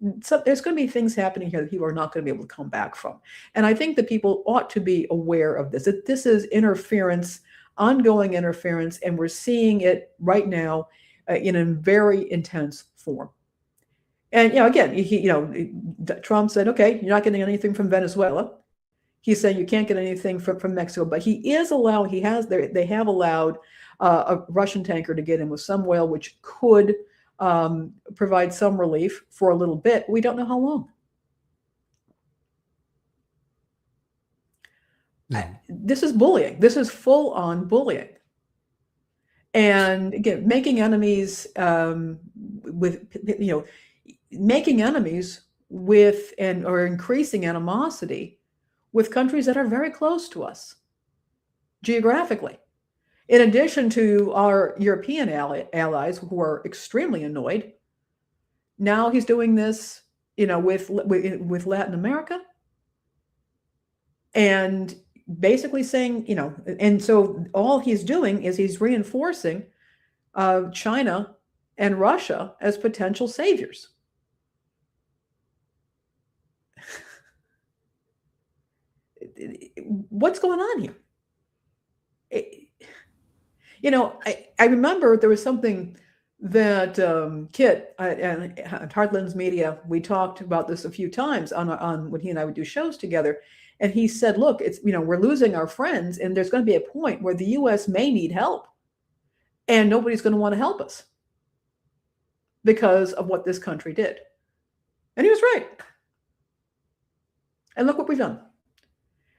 going to be things happening here that people are not going to be able to come back from. And I think that people ought to be aware of this, that this is interference, ongoing interference, and we're seeing it right now in a very intense form. And, again, Trump said, okay, you're not getting anything from Venezuela. He's saying you can't get anything from Mexico, but they have allowed a Russian tanker to get in with some oil, which could provide some relief for a little bit. We don't know how long. Yeah. This is bullying. This is full-on bullying. And again, making enemies or increasing animosity with countries that are very close to us geographically. In addition to our European allies who are extremely annoyed, now he's doing this, with Latin America, and basically saying, and so all he's doing is he's reinforcing China and Russia as potential saviors. What's going on here? I remember there was something that Kit and Heartlands Media, we talked about this a few times on when he and I would do shows together. And he said, look, it's, we're losing our friends, and there's going to be a point where the U.S. may need help, and nobody's going to want to help us because of what this country did. And he was right. And look what we've done.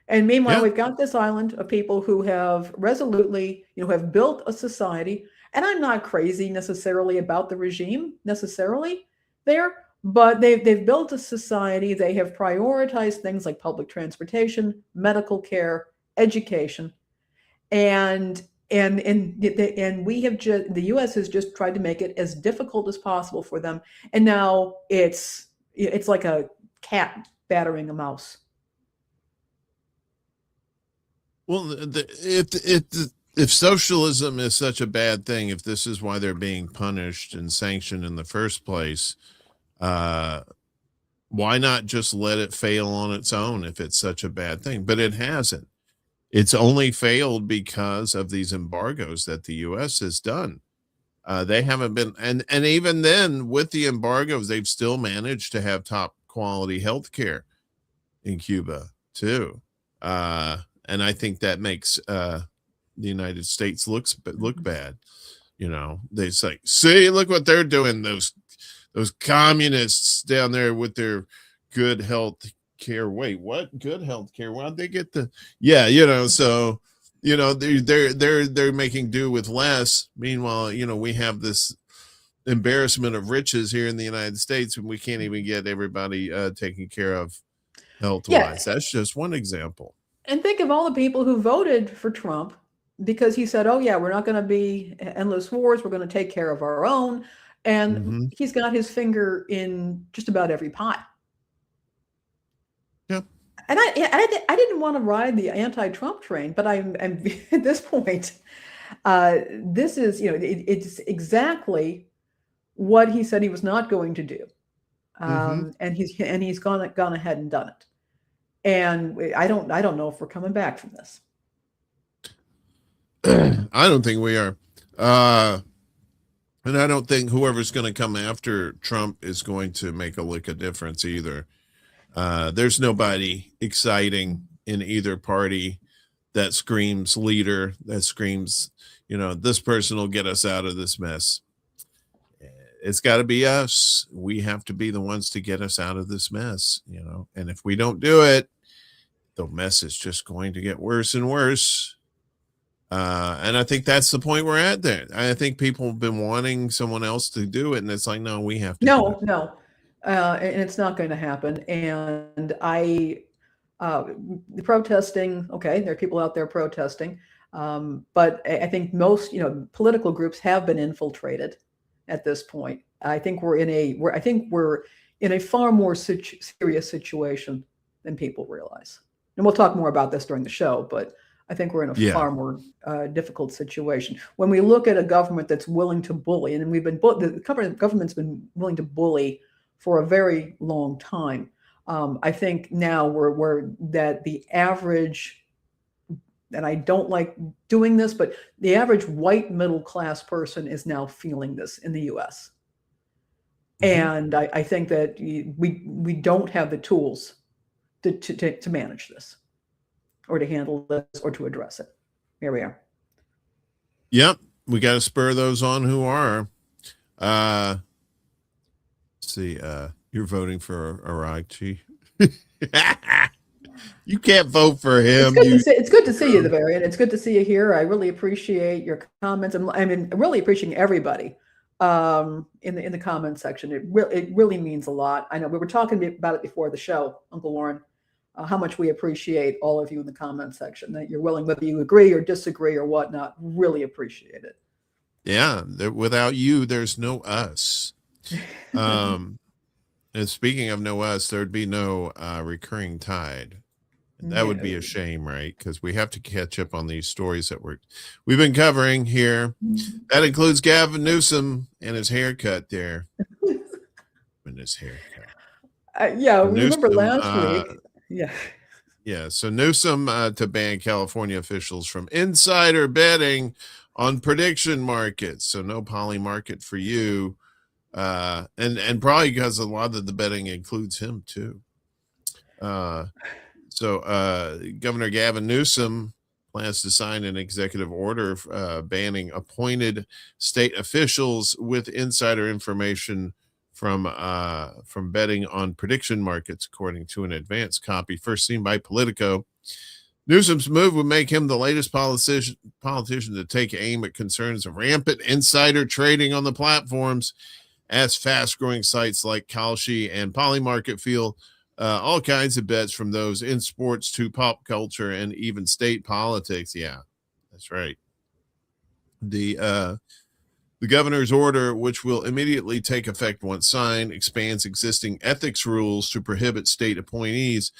And meanwhile, we've got this island of people who have resolutely, have built a society. And I'm not crazy necessarily about the regime necessarily there, but they've built a society. They have prioritized things like public transportation, medical care, education, and we have the U.S. has just tried to make it as difficult as possible for them. And now it's like a cat battering a mouse. Well, if socialism is such a bad thing, if this is why they're being punished and sanctioned in the first place, why not just let it fail on its own if it's such a bad thing? But it hasn't. It's only failed because of these embargoes that the U.S. has done. They haven't been, and even then, with the embargoes, they've still managed to have top quality health care in Cuba too. And I think that makes the United States look bad. They say, see, look what they're doing. Those communists down there with their good health care. Wait, what? Good health care? Why'd they get the? Yeah, so they're making do with less. Meanwhile, we have this embarrassment of riches here in the United States, and we can't even get everybody taken care of health-wise. Yeah. That's just one example. And think of all the people who voted for Trump because he said, oh, yeah, we're not going to be endless wars. We're going to take care of our own. And he's got his finger in just about every pie. Yeah. And I didn't want to ride the anti-Trump train, but I'm at this point, this is, it's exactly what he said he was not going to do. And he's gone ahead and done it. And I don't know if we're coming back from this. I don't think we are. And I don't think whoever's going to come after Trump is going to make a lick of difference either. There's nobody exciting in either party that screams leader, that screams, this person will get us out of this mess. It's got to be us. We have to be the ones to get us out of this mess, and if we don't do it, the mess is just going to get worse and worse. And I think that's the point we're at there. I think people have been wanting someone else to do it, and it's like, no, we have to. No. And it's not going to happen. And the protesting, okay, there are people out there protesting. But I think most, political groups have been infiltrated at this point. I think we're in a far more serious situation than people realize. And we'll talk more about this during the show, but I think we're in a far more difficult situation. When we look at a government that's willing to bully, and the government's been willing to bully for a very long time. I think now we're that the average, and I don't like doing this, but the average white middle class person is now feeling this in the U.S. And I think that we don't have the tools to manage this, or to handle this, or to address it. Here we are. Yep, we got to spur those on who are. Let's see, you're voting for Arachi. You can't vote for him. It's good to see you, the Varian. It's good to see you here. I really appreciate your comments. I mean, really appreciating everybody in the comment section. It really means a lot. I know we were talking about it before the show, Uncle Warren, how much we appreciate all of you in the comment section, that you're willing, whether you agree or disagree or whatnot, really appreciate it. Yeah, without you, there's no us. And speaking of no us, there'd be no recurring tide. And that would be a shame, right? Because we have to catch up on these stories that we've been covering here. That includes Gavin Newsom and his haircut there. And his haircut. Yeah, remember last week. Yeah. So Newsom to ban California officials from insider betting on prediction markets. So no poly market for you. And probably because a lot of the betting includes him too. So Governor Gavin Newsom plans to sign an executive order banning appointed state officials with insider information from betting on prediction markets, according to an advance copy first seen by Politico. Newsom's move would make him the latest politician to take aim at concerns of rampant insider trading on the platforms, as fast-growing sites like Kalshi and Polymarket feel all kinds of bets, from those in sports to pop culture and even state politics. Yeah, that's right. The governor's order, which will immediately take effect once signed, expands existing ethics rules to prohibit state appointees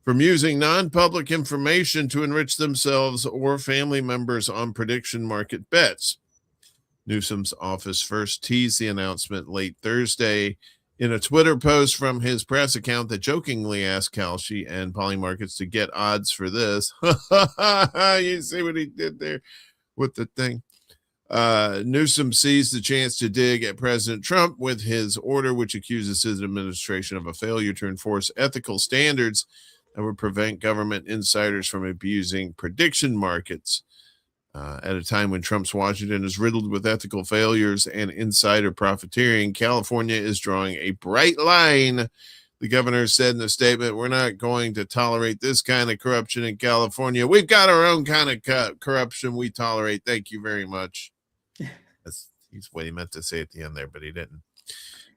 from using non-public information to enrich themselves or family members on prediction market bets. Newsom's office first teased the announcement late Thursday in a Twitter post from his press account that jokingly asked Kalshi and Polymarkets to get odds for this. You see what he did there with the thing? Newsom seized the chance to dig at President Trump with his order, which accuses his administration of a failure to enforce ethical standards that would prevent government insiders from abusing prediction markets. At a time when Trump's Washington is riddled with ethical failures and insider profiteering, California is drawing a bright line. The governor said in a statement, "We're not going to tolerate this kind of corruption in California. We've got our own kind of corruption we tolerate. Thank you very much." He's what he meant to say at the end there, but he didn't.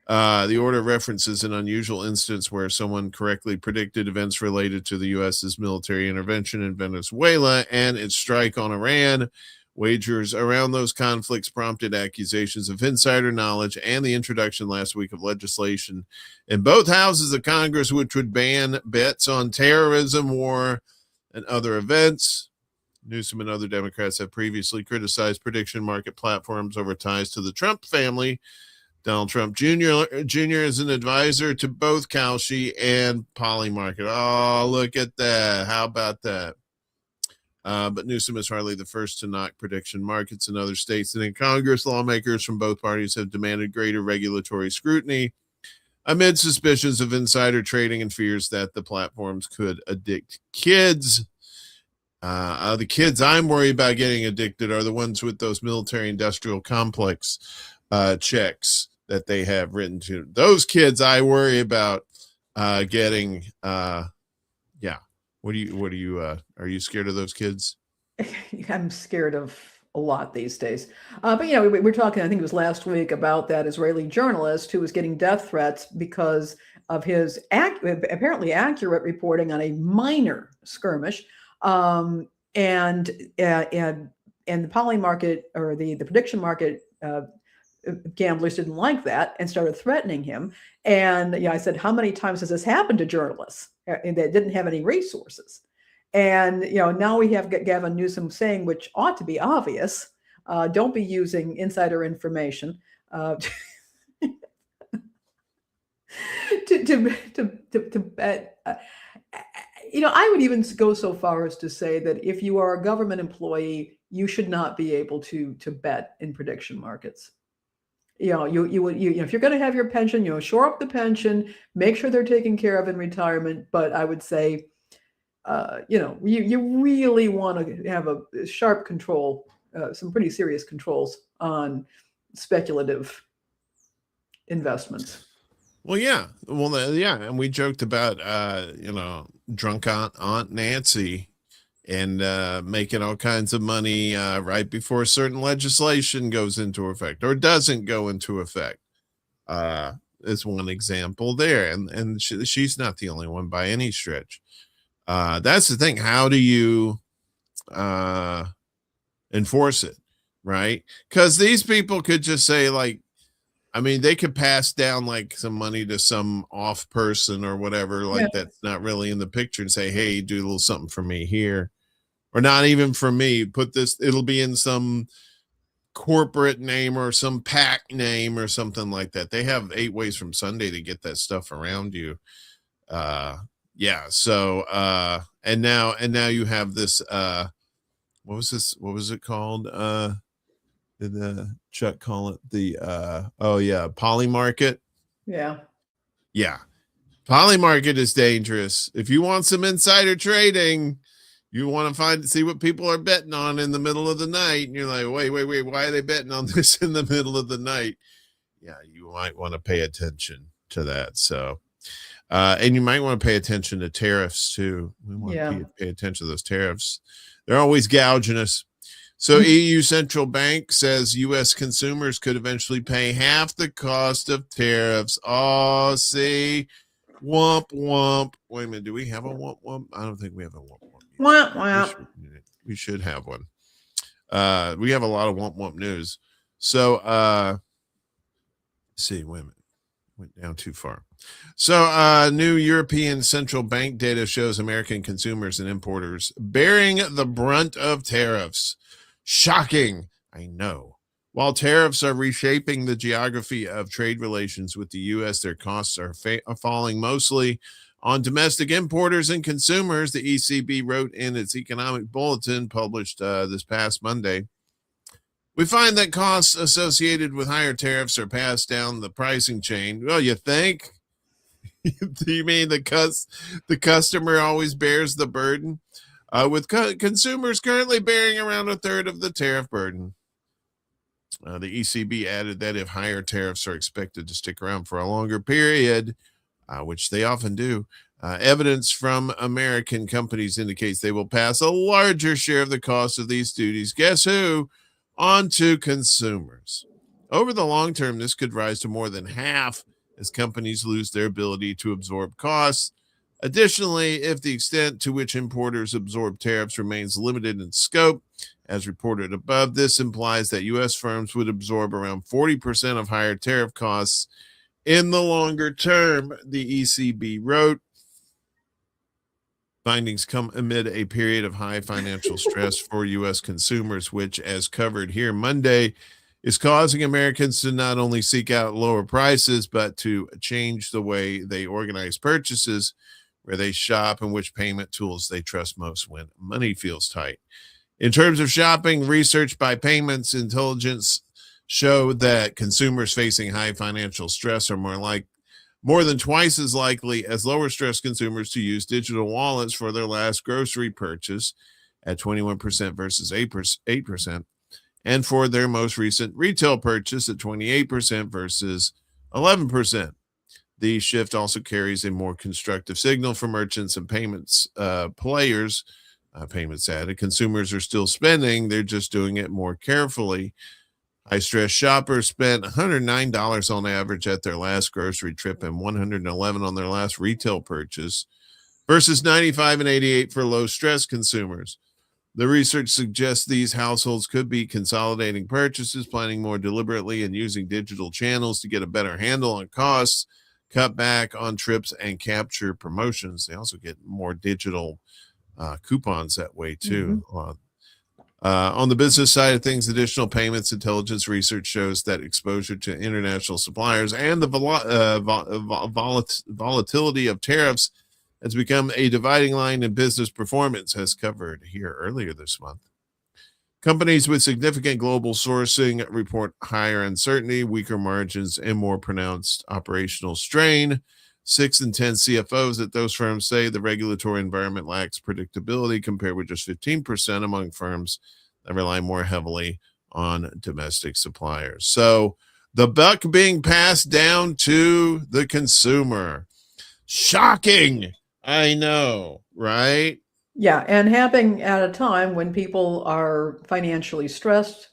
The order references an unusual instance where someone correctly predicted events related to the U.S.'s military intervention in Venezuela and its strike on Iran. Wagers around those conflicts prompted accusations of insider knowledge and the introduction last week of legislation in both houses of Congress, which would ban bets on terrorism, war, and other events. Newsom and other Democrats have previously criticized prediction market platforms over ties to the Trump family. Donald Trump Jr. is an advisor to both Kalshi and Polymarket. Oh, look at that. How about that? But Newsom is hardly the first to knock prediction markets in other states. And in Congress, lawmakers from both parties have demanded greater regulatory scrutiny amid suspicions of insider trading and fears that the platforms could addict kids. The kids I'm worried about getting addicted are the ones with those military industrial complex checks that they have written to. Those kids I worry about getting. Yeah. Are you scared of those kids? I'm scared of a lot these days. But we're talking, I think it was last week, about that Israeli journalist who was getting death threats because of his apparently accurate reporting on a minor skirmish. And the poly market, or the prediction market, gamblers didn't like that and started threatening him. And I said, how many times has this happened to journalists that didn't have any resources? And now we have Gavin Newsom saying, which ought to be obvious, don't be using insider information to bet. I would even go so far as to say that if you are a government employee, you should not be able to bet in prediction markets. If you're going to have your pension, shore up the pension, make sure they're taken care of in retirement. But I would say, you really want to have a sharp control, some pretty serious controls on speculative investments. Well, yeah. And we joked about, drunk Aunt Nancy and making all kinds of money right before certain legislation goes into effect or doesn't go into effect. Is one example there. And she's not the only one by any stretch. That's the thing. How do you enforce it? Right? Because these people could just say, they could pass down some money to some off person or whatever, that's not really in the picture, and say, hey, do a little something for me here. Or not even for me. Put this, it'll be in some corporate name or some PAC name or something like that. They have 8 ways from Sunday to get that stuff around you. So and now you have this what was it called? Did Chuck call it the poly market? Yeah Poly market is dangerous. If you want some insider trading, you want to see what people are betting on in the middle of the night, and you're like, wait, why are they betting on this in the middle of the night? Yeah, you might want to pay attention to that. So and you might want to pay attention to tariffs too. We want to pay attention to those tariffs. They're always gouging us. So EU Central Bank says U.S. consumers could eventually pay half the cost of tariffs. Oh, see, womp womp. Wait a minute, do we have a womp womp? I don't think we have a womp womp. Womp womp. We should have one. We have a lot of womp womp news. So, see, wait a minute. Went down too far. So new European Central Bank data shows American consumers and importers bearing the brunt of tariffs. Shocking, I know. While tariffs are reshaping the geography of trade relations with the U.S., their costs are falling mostly on domestic importers and consumers, the ECB wrote in its economic bulletin published this past Monday. We find that costs associated with higher tariffs are passed down the pricing chain. Well, you think? Do you mean the customer always bears the burden? With consumers currently bearing around a third of the tariff burden. The ECB added that if higher tariffs are expected to stick around for a longer period, which they often do, evidence from American companies indicates they will pass a larger share of the cost of these duties. Guess who? On to consumers. Over the long term, this could rise to more than half as companies lose their ability to absorb costs. Additionally, if the extent to which importers absorb tariffs remains limited in scope, as reported above, this implies that U.S. firms would absorb around 40% of higher tariff costs in the longer term, the ECB wrote. Findings come amid a period of high financial stress for U.S. consumers, which, as covered here Monday, is causing Americans to not only seek out lower prices, but to change the way they organize purchases, where they shop, and which payment tools they trust most when money feels tight. In terms of shopping, research by Payments Intelligence showed that consumers facing high financial stress are more than twice as likely as lower stress consumers to use digital wallets for their last grocery purchase at 21% versus 8%, and for their most recent retail purchase at 28% versus 11%. The shift also carries a more constructive signal for merchants and payments players. Payments added, consumers are still spending, they're just doing it more carefully. High-stress shoppers spent $109 on average at their last grocery trip and $111 on their last retail purchase versus $95 and $88 for low-stress consumers. The research suggests these households could be consolidating purchases, planning more deliberately, and using digital channels to get a better handle on costs, cut back on trips, and capture promotions. They also get more digital coupons that way, too. Mm-hmm. On the business side of things, additional payments intelligence research shows that exposure to international suppliers and the volatility of tariffs has become a dividing line in business performance, as covered here earlier this month. Companies with significant global sourcing report higher uncertainty, weaker margins, and more pronounced operational strain. 6 in 10 CFOs at those firms say the regulatory environment lacks predictability, compared with just 15% among firms that rely more heavily on domestic suppliers. So the buck being passed down to the consumer. Shocking. I know, right? Yeah, and happening at a time when people are financially stressed,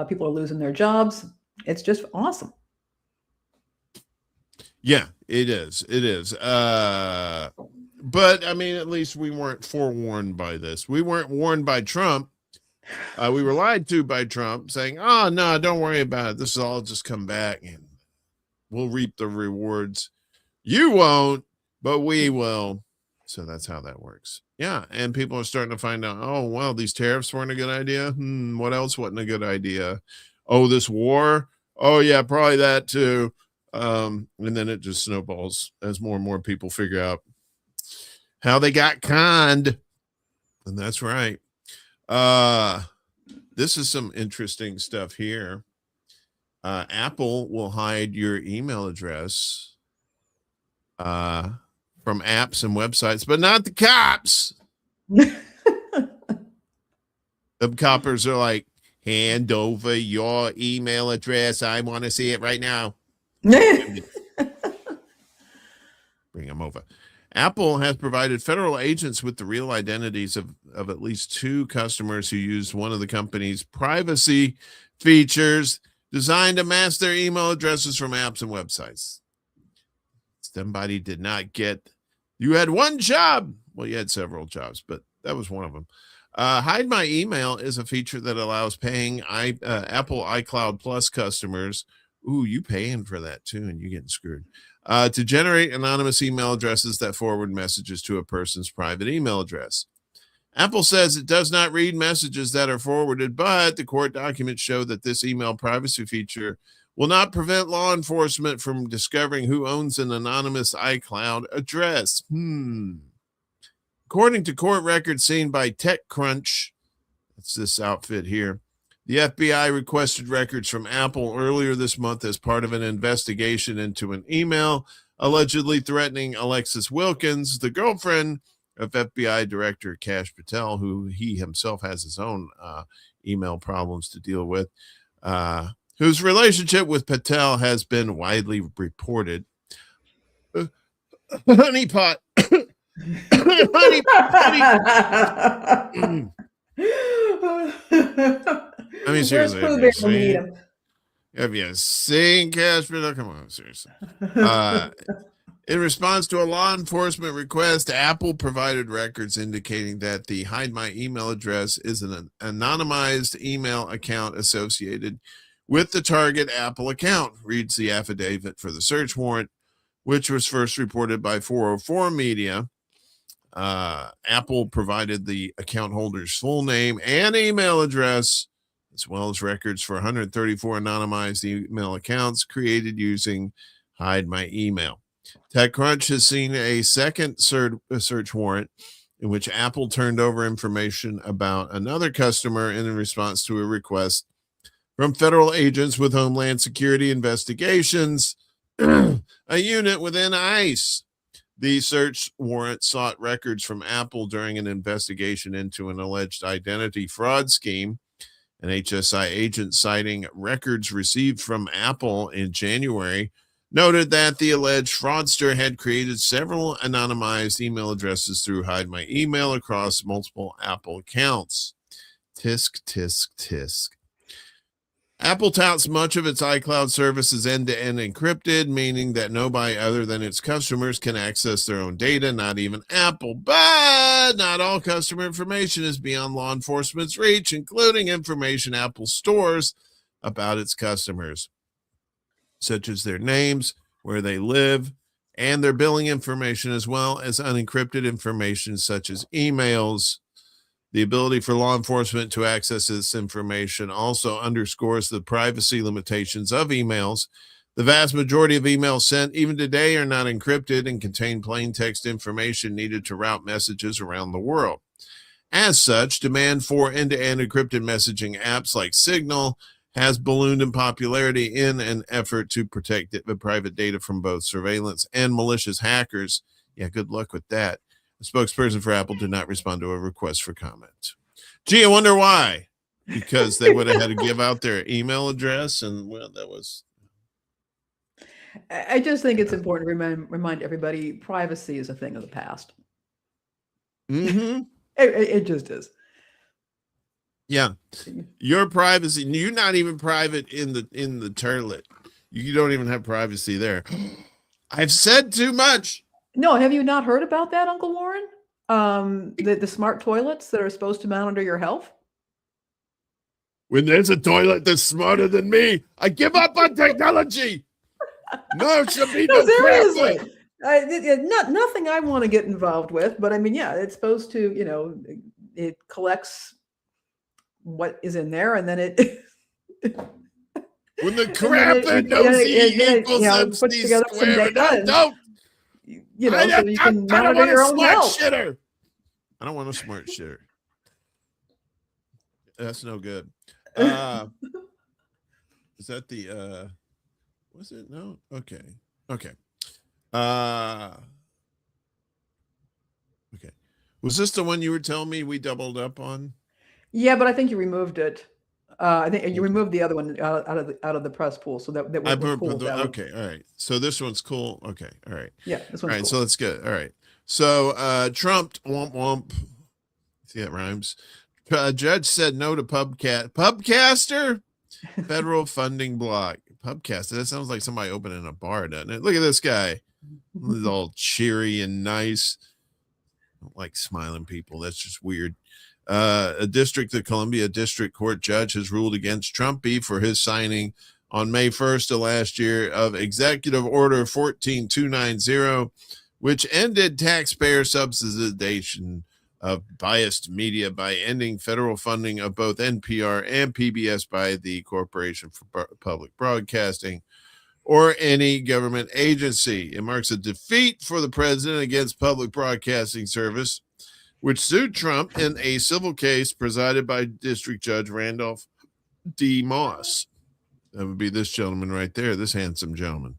people are losing their jobs. It's just awesome. Yeah, it is. It is. But I mean, at least we weren't forewarned by this. We weren't warned by Trump. We were lied to by Trump, saying, "Oh no, don't worry about it. This will all just come back, and we'll reap the rewards. You won't, but we will." So that's how that works. Yeah, and people are starting to find out, oh, well, these tariffs weren't a good idea. What else wasn't a good idea? Oh, this war? Oh, yeah, probably that too. And then it just snowballs as more and more people figure out how they got conned. And that's right. This is some interesting stuff here. Apple will hide your email address from apps and websites, but not the cops. The coppers are like, hand over your email address. I want to see it right now. Bring them over. Apple has provided federal agents with the real identities of at least 2 customers who used one of the company's privacy features designed to mask their email addresses from apps and websites. Somebody did not get, you had one job. Well, you had several jobs, but that was one of them. Hide My Email is a feature that allows paying Apple iCloud Plus customers, ooh, you paying for that too, and you're getting screwed, to generate anonymous email addresses that forward messages to a person's private email address. Apple says it does not read messages that are forwarded, but the court documents show that this email privacy feature will not prevent law enforcement from discovering who owns an anonymous iCloud address. According to court records seen by TechCrunch, that's this outfit here, the FBI requested records from Apple earlier this month as part of an investigation into an email allegedly threatening Alexis Wilkins, the girlfriend of FBI Director Kash Patel, who he himself has his own email problems to deal with, whose relationship with Patel has been widely reported. Honeypot. honey. I mean, seriously. Have you seen Kash Patel? Come on, seriously. In response to a law enforcement request, Apple provided records indicating that the Hide My Email address is an anonymized email account associated with the target Apple account, reads the affidavit for the search warrant, which was first reported by 404 Media. Apple provided the account holder's full name and email address, as well as records for 134 anonymized email accounts created using Hide My Email. TechCrunch has seen a second search warrant in which Apple turned over information about another customer in response to a request from federal agents with Homeland Security investigations, a unit within ICE. The search warrant sought records from Apple during an investigation into an alleged identity fraud scheme. An HSI agent citing records received from Apple in January noted that the alleged fraudster had created several anonymized email addresses through Hide My Email across multiple Apple accounts. Tisk, tisk, tisk. Apple touts much of its iCloud service is end-to-end encrypted, meaning that nobody other than its customers can access their own data, not even Apple. But not all customer information is beyond law enforcement's reach, including information Apple stores about its customers, such as their names, where they live, and their billing information, as well as unencrypted information such as emails. The ability for law enforcement to access this information also underscores the privacy limitations of emails. The vast majority of emails sent, even today, are not encrypted and contain plain text information needed to route messages around the world. As such, demand for end-to-end encrypted messaging apps like Signal has ballooned in popularity in an effort to protect the private data from both surveillance and malicious hackers. Yeah, good luck with that. The spokesperson for Apple did not respond to a request for comment. Gee, I wonder why. Because they would have had to give out their email address, and well, that was. I just think it's important to remind everybody privacy is a thing of the past. Mm-hmm. It just is. Yeah, your privacy. You're not even private in the toilet. You don't even have privacy there. I've said too much. No, have you not heard about that, Uncle Warren? The smart toilets that are supposed to monitor your health? When there's a toilet that's smarter than me, I give up on technology. No, it should be no seriously. Nothing I want to get involved with, but I mean, yeah, it's supposed to, it collects what is in there, and then it. When the crap that knows equals MC squared, don't. So you can monitor your own health. Shitter. I don't want a smart shitter. That's no good. Is that the was it? No? Okay. Okay. Okay. Was this the one you were telling me we doubled up on? Yeah, but I think you removed it. I think you removed the other one out of the press pool, so that we're cool with that one. Okay, all right. So this one's cool. Okay, all right. Yeah, this one's all right. Cool. So let's get all right. So Trump womp womp. See that rhymes. Judge said no to pubcaster federal funding block. Pubcaster. That sounds like somebody opening a bar, doesn't it? Look at this guy. He's all cheery and nice. I don't like smiling people. That's just weird. A District of Columbia District Court judge has ruled against Trumpy for his signing on May 1st of last year of Executive Order 14290, which ended taxpayer subsidization of biased media by ending federal funding of both NPR and PBS by the Corporation for Public Broadcasting or any government agency. It marks a defeat for the president against Public Broadcasting Service, which sued Trump in a civil case presided by District Judge Randolph D. Moss. That would be this gentleman right there, this handsome gentleman.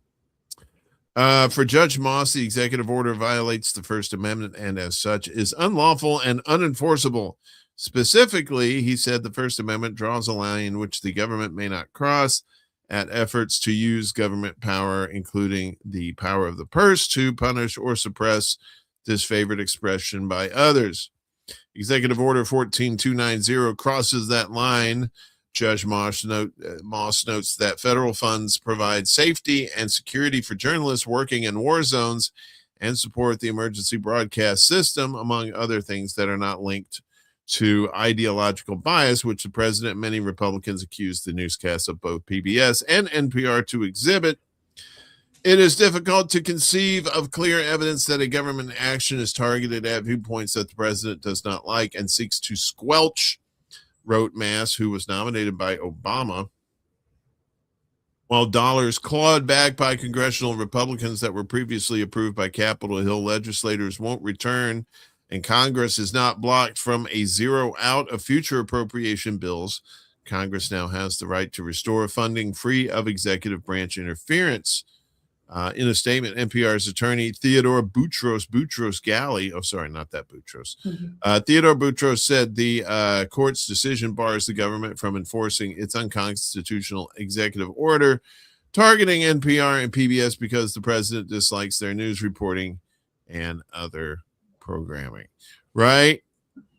For Judge Moss, the executive order violates the First Amendment and as such is unlawful and unenforceable. Specifically, he said the First Amendment draws a line which the government may not cross at efforts to use government power, including the power of the purse, to punish or suppress disfavored expression by others. Executive Order 14290 crosses that line. Judge Moss notes that federal funds provide safety and security for journalists working in war zones and support the emergency broadcast system, among other things that are not linked to ideological bias, which the president and many Republicans accused the newscasts of both PBS and NPR to exhibit. It is difficult to conceive of clear evidence that a government action is targeted at viewpoints that the president does not like and seeks to squelch, wrote Mass, who was nominated by Obama. while dollars clawed back by congressional Republicans that were previously approved by Capitol Hill legislators won't return, and Congress is not blocked from a zero out of future appropriation bills. Congress now has the right to restore funding free of executive branch interference. In a statement, NPR's attorney Theodore Boutros Ghali, oh, sorry, not that Boutros. Theodore Boutros said the court's decision bars the government from enforcing its unconstitutional executive order targeting NPR and PBS because the president dislikes their news reporting and other programming. Right?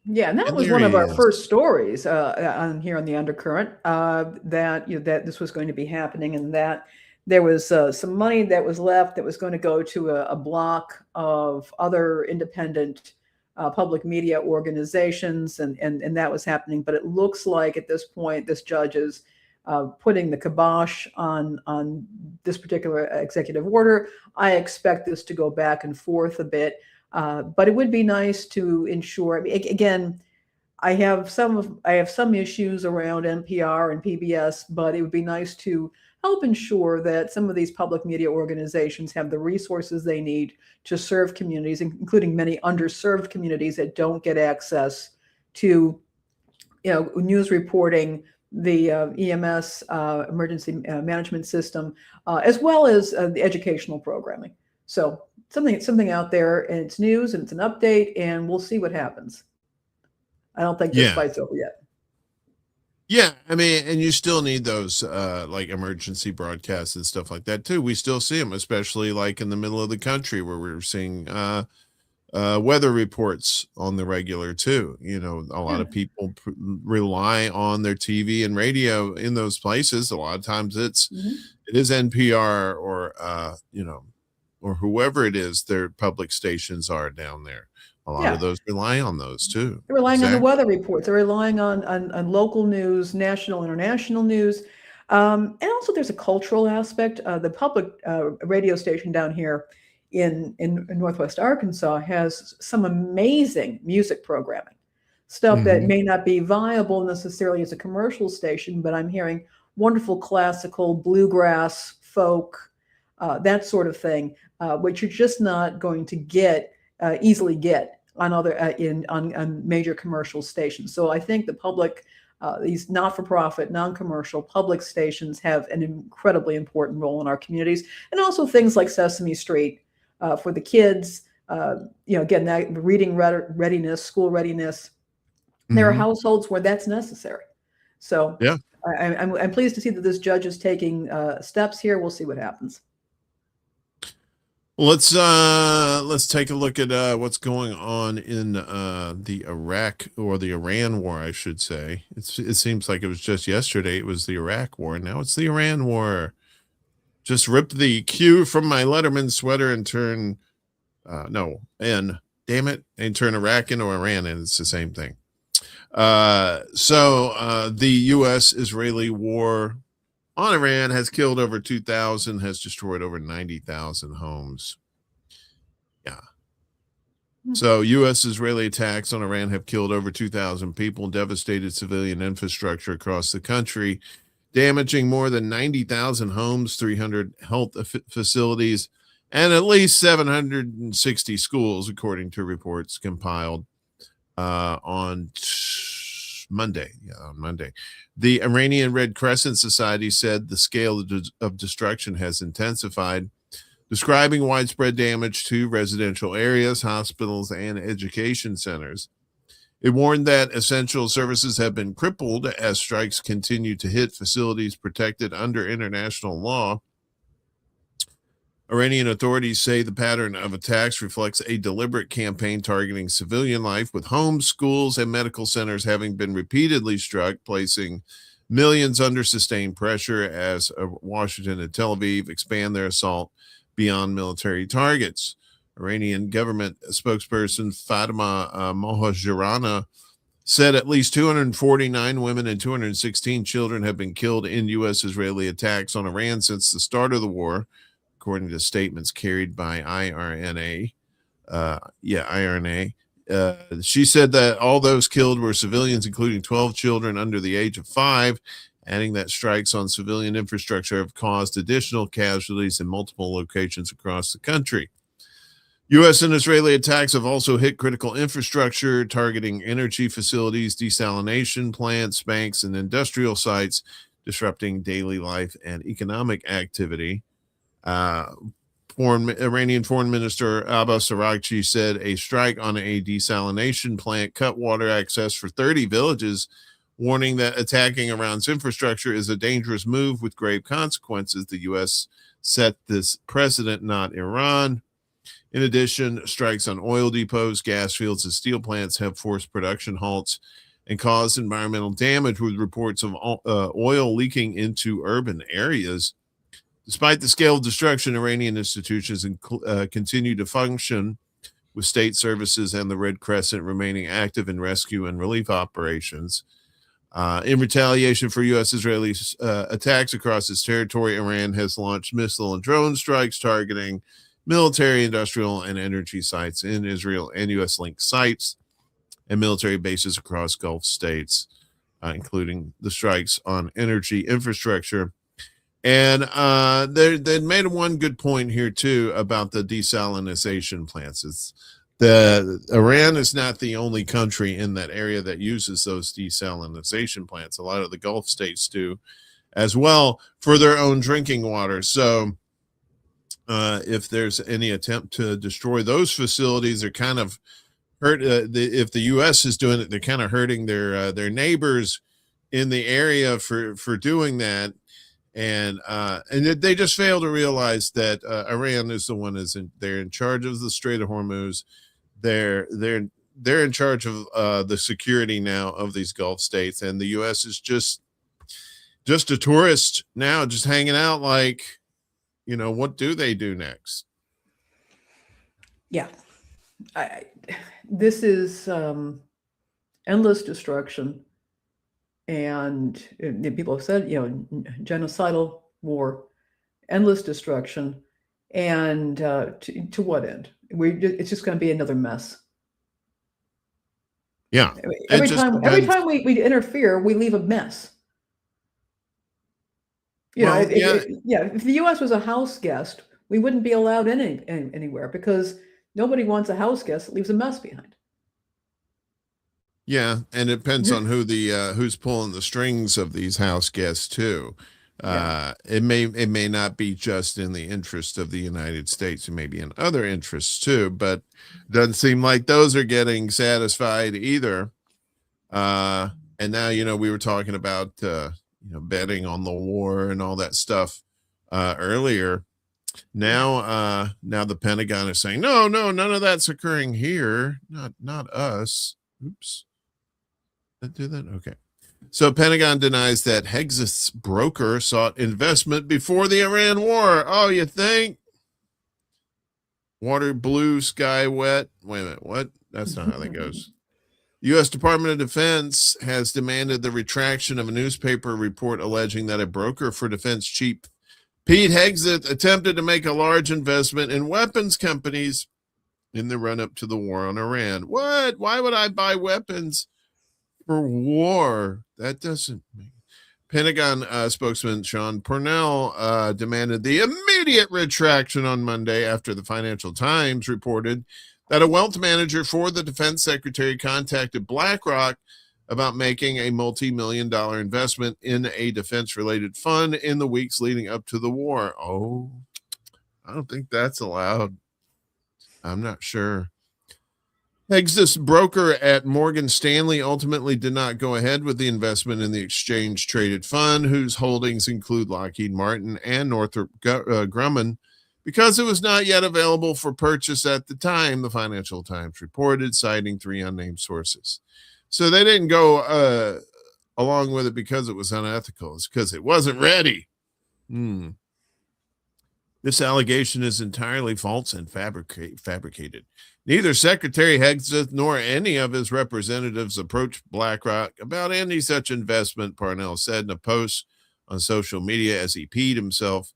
Yeah, and that And was there one of he our is. first stories on here on the Undercurrent, that that this was going to be happening, and that there was some money that was left that was going to go to a block of other independent public media organizations, and that was happening. But it looks like at this point, this judge is putting the kibosh on this particular executive order. I expect this to go back and forth a bit. But it would be nice to ensure. I mean, again, I have some issues around NPR and PBS, but it would be nice to help ensure that some of these public media organizations have the resources they need to serve communities, including many underserved communities that don't get access to, news reporting, the EMS emergency management system, as well as the educational programming. So something out there, and it's news and it's an update, and we'll see what happens. I don't think this fight's over yet. Yeah, I mean, and you still need those like emergency broadcasts and stuff like that too. We still see them, especially like in the middle of the country where we're seeing weather reports on the regular too. A lot of people rely on their TV and radio in those places. A lot of times it is NPR or or whoever it is their public stations are down there. A lot of those rely on those too. They're relying on the weather reports. They're relying on local news, national, international news. And also there's a cultural aspect. The public radio station down here in Northwest Arkansas has some amazing music programming, stuff that may not be viable necessarily as a commercial station, but I'm hearing wonderful classical, bluegrass, folk, that sort of thing, which you're just not going to easily get on other on major commercial stations. So I think the public, these not-for-profit, non-commercial public stations have an incredibly important role in our communities, and also things like Sesame Street for the kids. Again, that reading readiness, school readiness. There are households where that's necessary. So yeah, I'm pleased to see that this judge is taking steps here. We'll see what happens. Let's take a look at what's going on in the Iraq or the Iran war, I should say. It seems like it was just yesterday. It was the Iraq war. Now it's the Iran war. Just ripped the Q from my Letterman sweater and turn damn it, and turn Iraq into Iran, and it's the same thing. So the U.S.-Israeli war on Iran has killed over 2,000, has destroyed over 90,000 homes. Yeah. So U.S.-Israeli attacks on Iran have killed over 2,000 people, devastated civilian infrastructure across the country, damaging more than 90,000 homes, 300 health facilities, and at least 760 schools, according to reports compiled on Monday. The Iranian Red Crescent Society said the scale of destruction has intensified, describing widespread damage to residential areas, hospitals, and education centers. It warned that essential services have been crippled as strikes continue to hit facilities protected under international law. Iranian authorities say the pattern of attacks reflects a deliberate campaign targeting civilian life, with homes, schools, and medical centers having been repeatedly struck, placing millions under sustained pressure as Washington and Tel Aviv expand their assault beyond military targets. Iranian government spokesperson Fatima Mohajirana said at least 249 women and 216 children have been killed in U.S.-Israeli attacks on Iran since the start of the war, according to statements carried by IRNA. IRNA. She said that all those killed were civilians, including 12 children under the age of 5 adding that strikes on civilian infrastructure have caused additional casualties in multiple locations across the country. U.S. and Israeli attacks have also hit critical infrastructure, targeting energy facilities, desalination plants, banks, and industrial sites, disrupting daily life and economic activity. Iranian Foreign Minister Abbas Araghchi said a strike on a desalination plant cut water access for 30 villages, warning that attacking Iran's infrastructure is a dangerous move with grave consequences. The U.S. set this precedent, not Iran. In addition, strikes on oil depots, gas fields, and steel plants have forced production halts and caused environmental damage, with reports of oil leaking into urban areas. Despite the scale of destruction, Iranian institutions continue to function, with state services and the Red Crescent remaining active in rescue and relief operations. In retaliation for U.S.-Israeli attacks across its territory, Iran has launched missile and drone strikes targeting military, industrial, and energy sites in Israel and U.S.-linked sites and military bases across Gulf states, including the strikes on energy infrastructure. And they made one good point here too about the desalination plants. It's Iran is not the only country in that area that uses those desalination plants. A lot of the Gulf states do as well for their own drinking water. So if there's any attempt to destroy those facilities, they're kind of hurt. If the U.S. is doing it, they're kind of hurting their neighbors in the area for doing that. And they just fail to realize that Iran is the one they're in charge of the Strait of Hormuz. They're in charge of the security now of these Gulf states, and the U.S. is just a tourist now, just hanging out. Like, what do they do next? Yeah, this is endless destruction. And people have said, genocidal war, endless destruction, and to what end? It's just going to be another mess. Yeah. Every time we interfere, we leave a mess. If the U.S. was a house guest, we wouldn't be allowed anywhere, because nobody wants a house guest that leaves a mess behind. Yeah, and it depends on who's pulling the strings of these house guests too. It may not be just in the interest of the United States, it may be in other interests too, but it doesn't seem like those are getting satisfied either. And now, we were talking about betting on the war and all that stuff earlier. Now the Pentagon is saying no, none of that's occurring here, not us. Oops. Do that? Okay. So Pentagon denies that Hexas broker sought investment before the Iran war. Oh, you think? Water blue, sky wet. Wait a minute. What? That's not how that goes. U.S. Department of Defense has demanded the retraction of a newspaper report alleging that a broker for defense chief, Pete Hegseth, attempted to make a large investment in weapons companies in the run-up to the war on Iran. What? Why would I buy weapons for war? That doesn't make... Pentagon spokesman Sean Purnell demanded the immediate retraction on Monday after the Financial Times reported that a wealth manager for the defense secretary contacted BlackRock about making a multi-million-dollar investment in a defense-related fund in the weeks leading up to the war. Oh, I don't think that's allowed. I'm not sure. Hexas broker at Morgan Stanley ultimately did not go ahead with the investment in the exchange-traded fund, whose holdings include Lockheed Martin and Northrop Grumman, because it was not yet available for purchase at the time, the Financial Times reported, citing 3 unnamed sources. So they didn't go along with it because it was unethical. It's because it wasn't ready. This allegation is entirely false and fabricated. Neither Secretary Hegseth nor any of his representatives approached BlackRock about any such investment, Parnell said in a post on social media as he peed himself.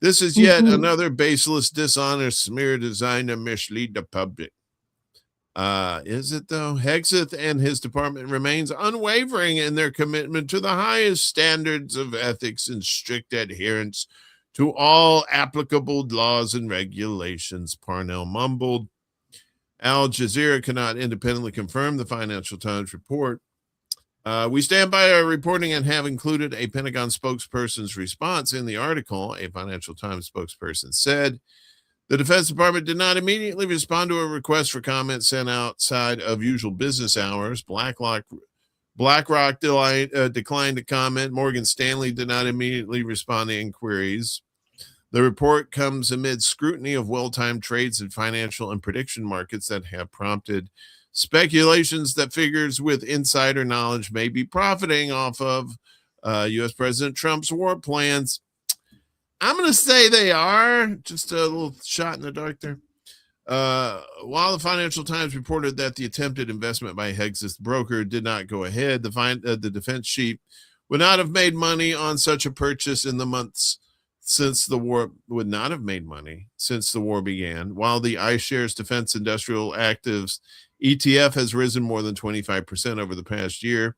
This is yet another baseless, dishonest smear designed to mislead the public. Is it though? Hegseth and his department remains unwavering in their commitment to the highest standards of ethics and strict adherence to all applicable laws and regulations, Parnell mumbled. Al Jazeera cannot independently confirm the Financial Times report. We stand by our reporting and have included a Pentagon spokesperson's response in the article. A Financial Times spokesperson said the Defense Department did not immediately respond to a request for comment sent outside of usual business hours. BlackRock declined to comment. Morgan Stanley did not immediately respond to inquiries. The report comes amid scrutiny of well-timed trades in financial and prediction markets that have prompted speculations that figures with insider knowledge may be profiting off of U.S. President Trump's war plans. I'm going to say they are. Just a little shot in the dark there. While the Financial Times reported that the attempted investment by Hegseth's broker did not go ahead, the defense chief would not have made money on such a purchase in the months since the war began. While the iShares Defense Industrial Actives ETF has risen more than 25% over the past year,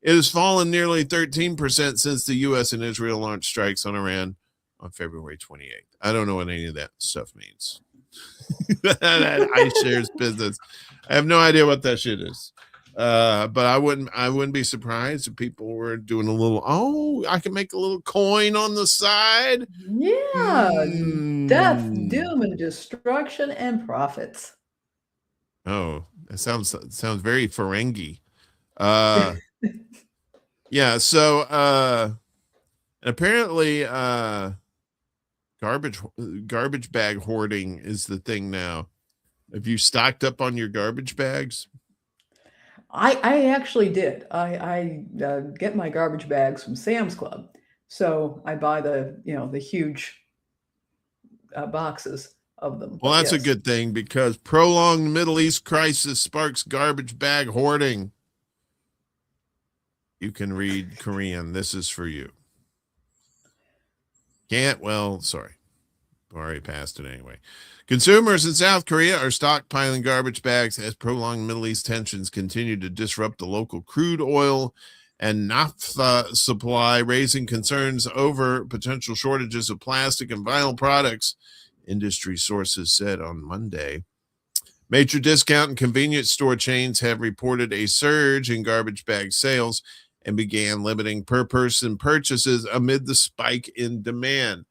it has fallen nearly 13% since the U.S. and Israel launched strikes on Iran on February 28th. I don't know what any of that stuff means. That iShares business. I have no idea what that shit is. But I wouldn't be surprised if people were doing a little, I can make a little coin on the side. Yeah. Death, doom, and destruction and profits. Oh, that sounds very Ferengi. Yeah, so apparently garbage bag hoarding is the thing now. Have you stocked up on your garbage bags? I actually did. I get my garbage bags from Sam's Club, so I buy the huge boxes of them. Well, that's a good thing, because prolonged Middle East crisis sparks garbage bag hoarding. You can read Korean. This is for you. Can't? Well, sorry. Already passed it anyway. Consumers in South Korea are stockpiling garbage bags as prolonged Middle East tensions continue to disrupt the local crude oil and naphtha supply, raising concerns over potential shortages of plastic and vinyl products, industry sources said on Monday. Major discount and convenience store chains have reported a surge in garbage bag sales and began limiting per-person purchases amid the spike in demand.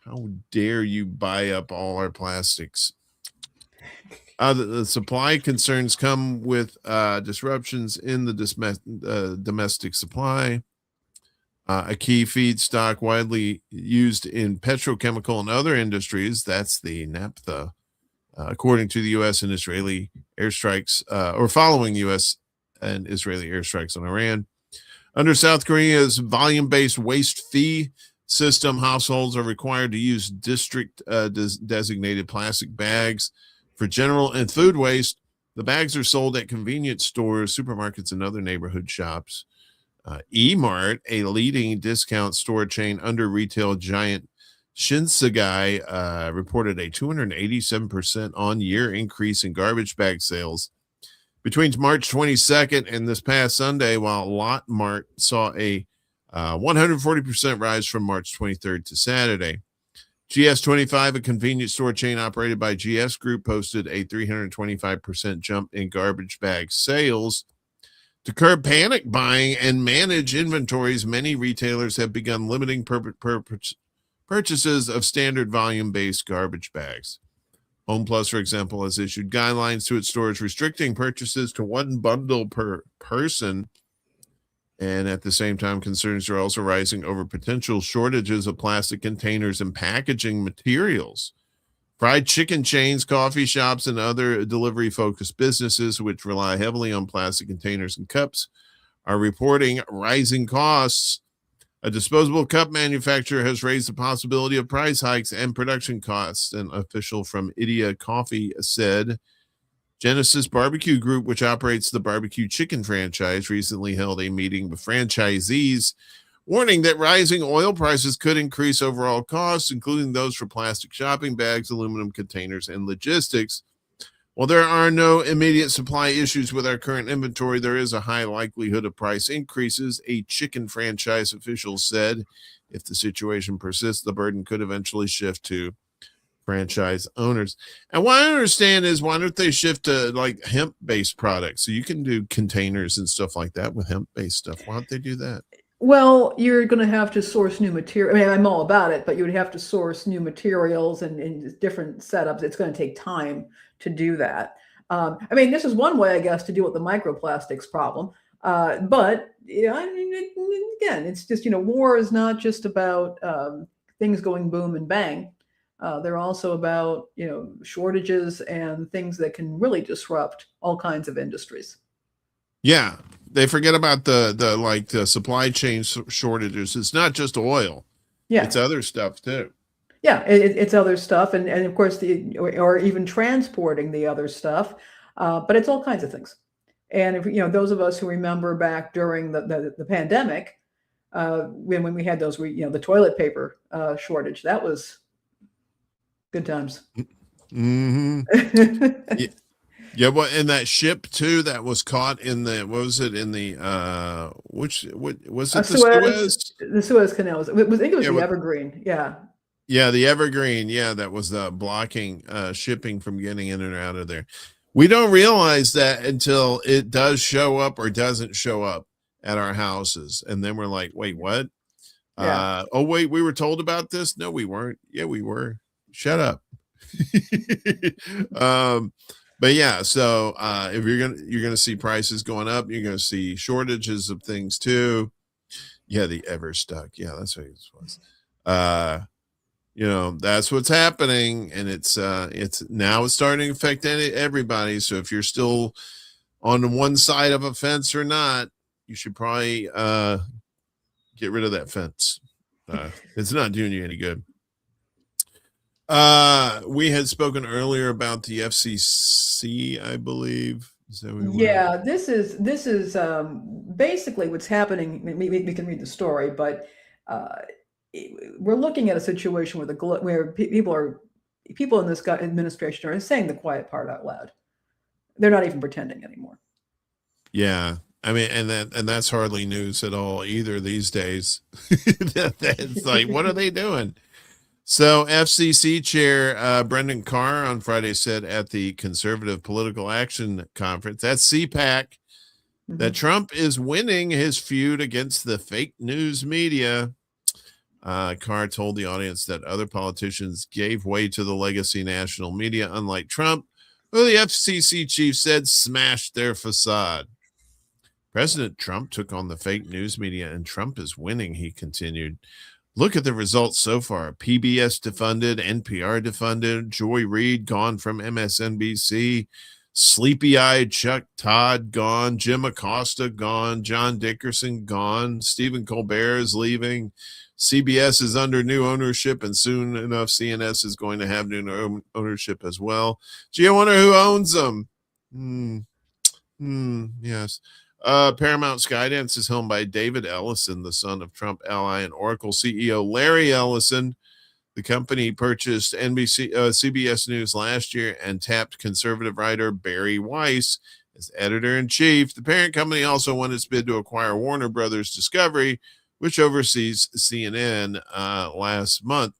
How dare you buy up all our plastics? The supply concerns come with disruptions in the domestic supply. A key feedstock widely used in petrochemical and other industries, that's the naphtha, according to the U.S. and Israeli airstrikes, or following U.S. and Israeli airstrikes on Iran. Under South Korea's volume-based waste fee system, households are required to use district designated plastic bags for general and food waste. The bags are sold at convenience stores, supermarkets, and other neighborhood shops. E-Mart, a leading discount store chain under retail giant Shinsegae, reported a 287% on-year increase in garbage bag sales between March 22nd and this past Sunday, while Lot Mart saw a 140% rise from March 23rd to Saturday. GS25, a convenience store chain operated by GS Group, posted a 325% jump in garbage bag sales. To curb panic buying and manage inventories, many retailers have begun limiting purchases of standard volume-based garbage bags. Home Plus, for example, has issued guidelines to its stores restricting purchases to one bundle per person. And at the same time, concerns are also rising over potential shortages of plastic containers and packaging materials. Fried chicken chains, coffee shops, and other delivery-focused businesses, which rely heavily on plastic containers and cups, are reporting rising costs. A disposable cup manufacturer has raised the possibility of price hikes and production costs, an official from Idia Coffee said. Genesis Barbecue Group, which operates the barbecue chicken franchise, recently held a meeting with franchisees, warning that rising oil prices could increase overall costs, including those for plastic shopping bags, aluminum containers, and logistics. While there are no immediate supply issues with our current inventory, there is a high likelihood of price increases, a chicken franchise official said. If the situation persists, the burden could eventually shift to franchise owners. And what I understand is, why don't they shift to like hemp-based products? So you can do containers and stuff like that with hemp-based stuff. Why don't they do that? Well, you're going to have to source new material. I mean, I'm all about it, but you would have to source new materials and different setups. It's going to take time to do that. I mean, this is one way, I guess, to deal with the microplastics problem. But I mean, again, it's just, war is not just about things going boom and bang. They're also about, shortages and things that can really disrupt all kinds of industries. Yeah, they forget about the supply chain shortages. It's not just oil. Yeah, it's other stuff too. Yeah, it's other stuff, and of course or even transporting the other stuff, but it's all kinds of things. And if those of us who remember back during the pandemic, when we had those, the toilet paper shortage, that was good times. Mm-hmm. Yeah. Yeah, well, and that ship too that was caught in the, what was it, in the what was it, the Suez? The Suez Canal. I think it was the Evergreen. Yeah. Yeah, the Evergreen. Yeah, that was blocking shipping from getting in and out of there. We don't realize that until it does show up or doesn't show up at our houses, and then we're like, wait, what? Yeah. Oh wait, we were told about this. No, we weren't. Yeah, we were. Shut up. But yeah, so if you're gonna see prices going up, you're gonna see shortages of things too. Yeah, the Everstuck. Yeah, that's what it was. That's what's happening, and it's now it's starting to affect everybody. So if you're still on one side of a fence or not, you should probably get rid of that fence. It's not doing you any good. We had spoken earlier about the FCC, I believe. Yeah, this is basically what's happening. We can read the story, but we're looking at a situation where people in this administration are saying the quiet part out loud. They're not even pretending anymore. Yeah, I mean, and that's hardly news at all either these days. It's like, what are they doing? So FCC Chair Brendan Carr on Friday said at the Conservative Political Action Conference, that's CPAC, that Trump is winning his feud against the fake news media. Carr told the audience that other politicians gave way to the legacy national media, unlike Trump, who the FCC chief said smashed their facade. President Trump took on the fake news media, and Trump is winning, he continued. Look at the results so far. PBS defunded, NPR defunded, Joy Reid gone from MSNBC, sleepy-eyed Chuck Todd gone, Jim Acosta gone, John Dickerson gone, Stephen Colbert is leaving, CBS is under new ownership, and soon enough CNS is going to have new ownership as well. Gee, I wonder who owns them. Yes. Paramount Skydance is owned by David Ellison, the son of Trump ally and Oracle CEO Larry Ellison. The company purchased CBS News last year and tapped conservative writer Barry Weiss as editor-in-chief. The parent company also won its bid to acquire Warner Brothers Discovery, which oversees CNN last month.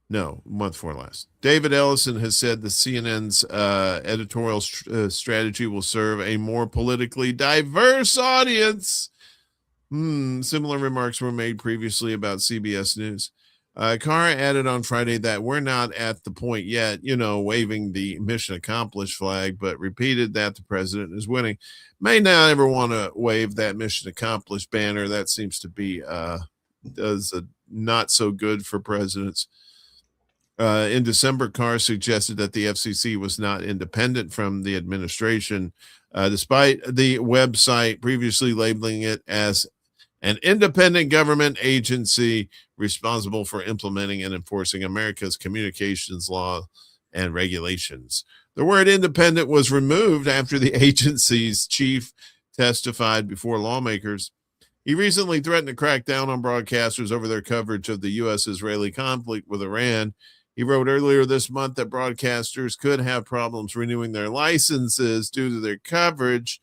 No, month before last. David Ellison has said the CNN's editorial strategy will serve a more politically diverse audience. Similar remarks were made previously about CBS News. Carr added on Friday that we're not at the point yet, waving the mission accomplished flag, but repeated that the president is winning. May not ever want to wave that mission accomplished banner. That seems to be not so good for presidents. In December, Carr suggested that the FCC was not independent from the administration, despite the website previously labeling it as an independent government agency responsible for implementing and enforcing America's communications law and regulations. The word independent was removed after the agency's chief testified before lawmakers. He recently threatened to crack down on broadcasters over their coverage of the U.S.-Israeli conflict with Iran. He wrote earlier this month that broadcasters could have problems renewing their licenses due to their coverage.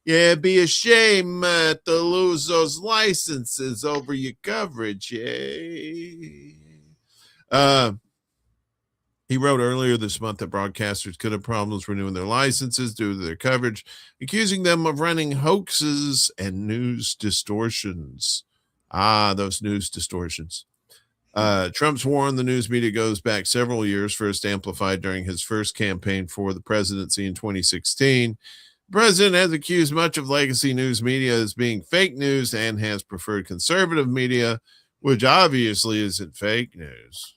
Yeah, it'd be a shame to lose those licenses over your coverage. Yay. He wrote earlier this month that broadcasters could have problems renewing their licenses due to their coverage, accusing them of running hoaxes and news distortions. Those news distortions. Trump's war on the news media goes back several years, first amplified during his first campaign for the presidency in 2016. The president has accused much of legacy news media as being fake news and has preferred conservative media, which obviously isn't fake news.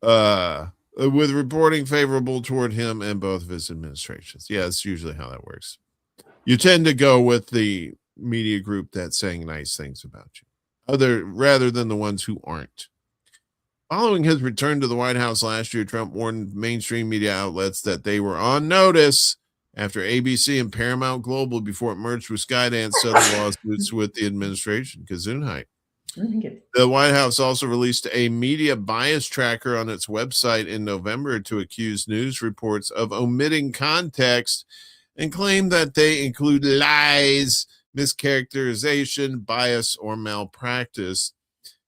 With reporting favorable toward him and both of his administrations. Yeah, that's usually how that works. You tend to go with the media group that's saying nice things about you, rather than the ones who aren't. Following his return to the White House last year, Trump warned mainstream media outlets that they were on notice after ABC and Paramount Global, before it merged with Skydance, settled lawsuits with the administration. Gesundheit. The White House also released a media bias tracker on its website in November to accuse news reports of omitting context and claim that they include lies, mischaracterization, bias, or malpractice.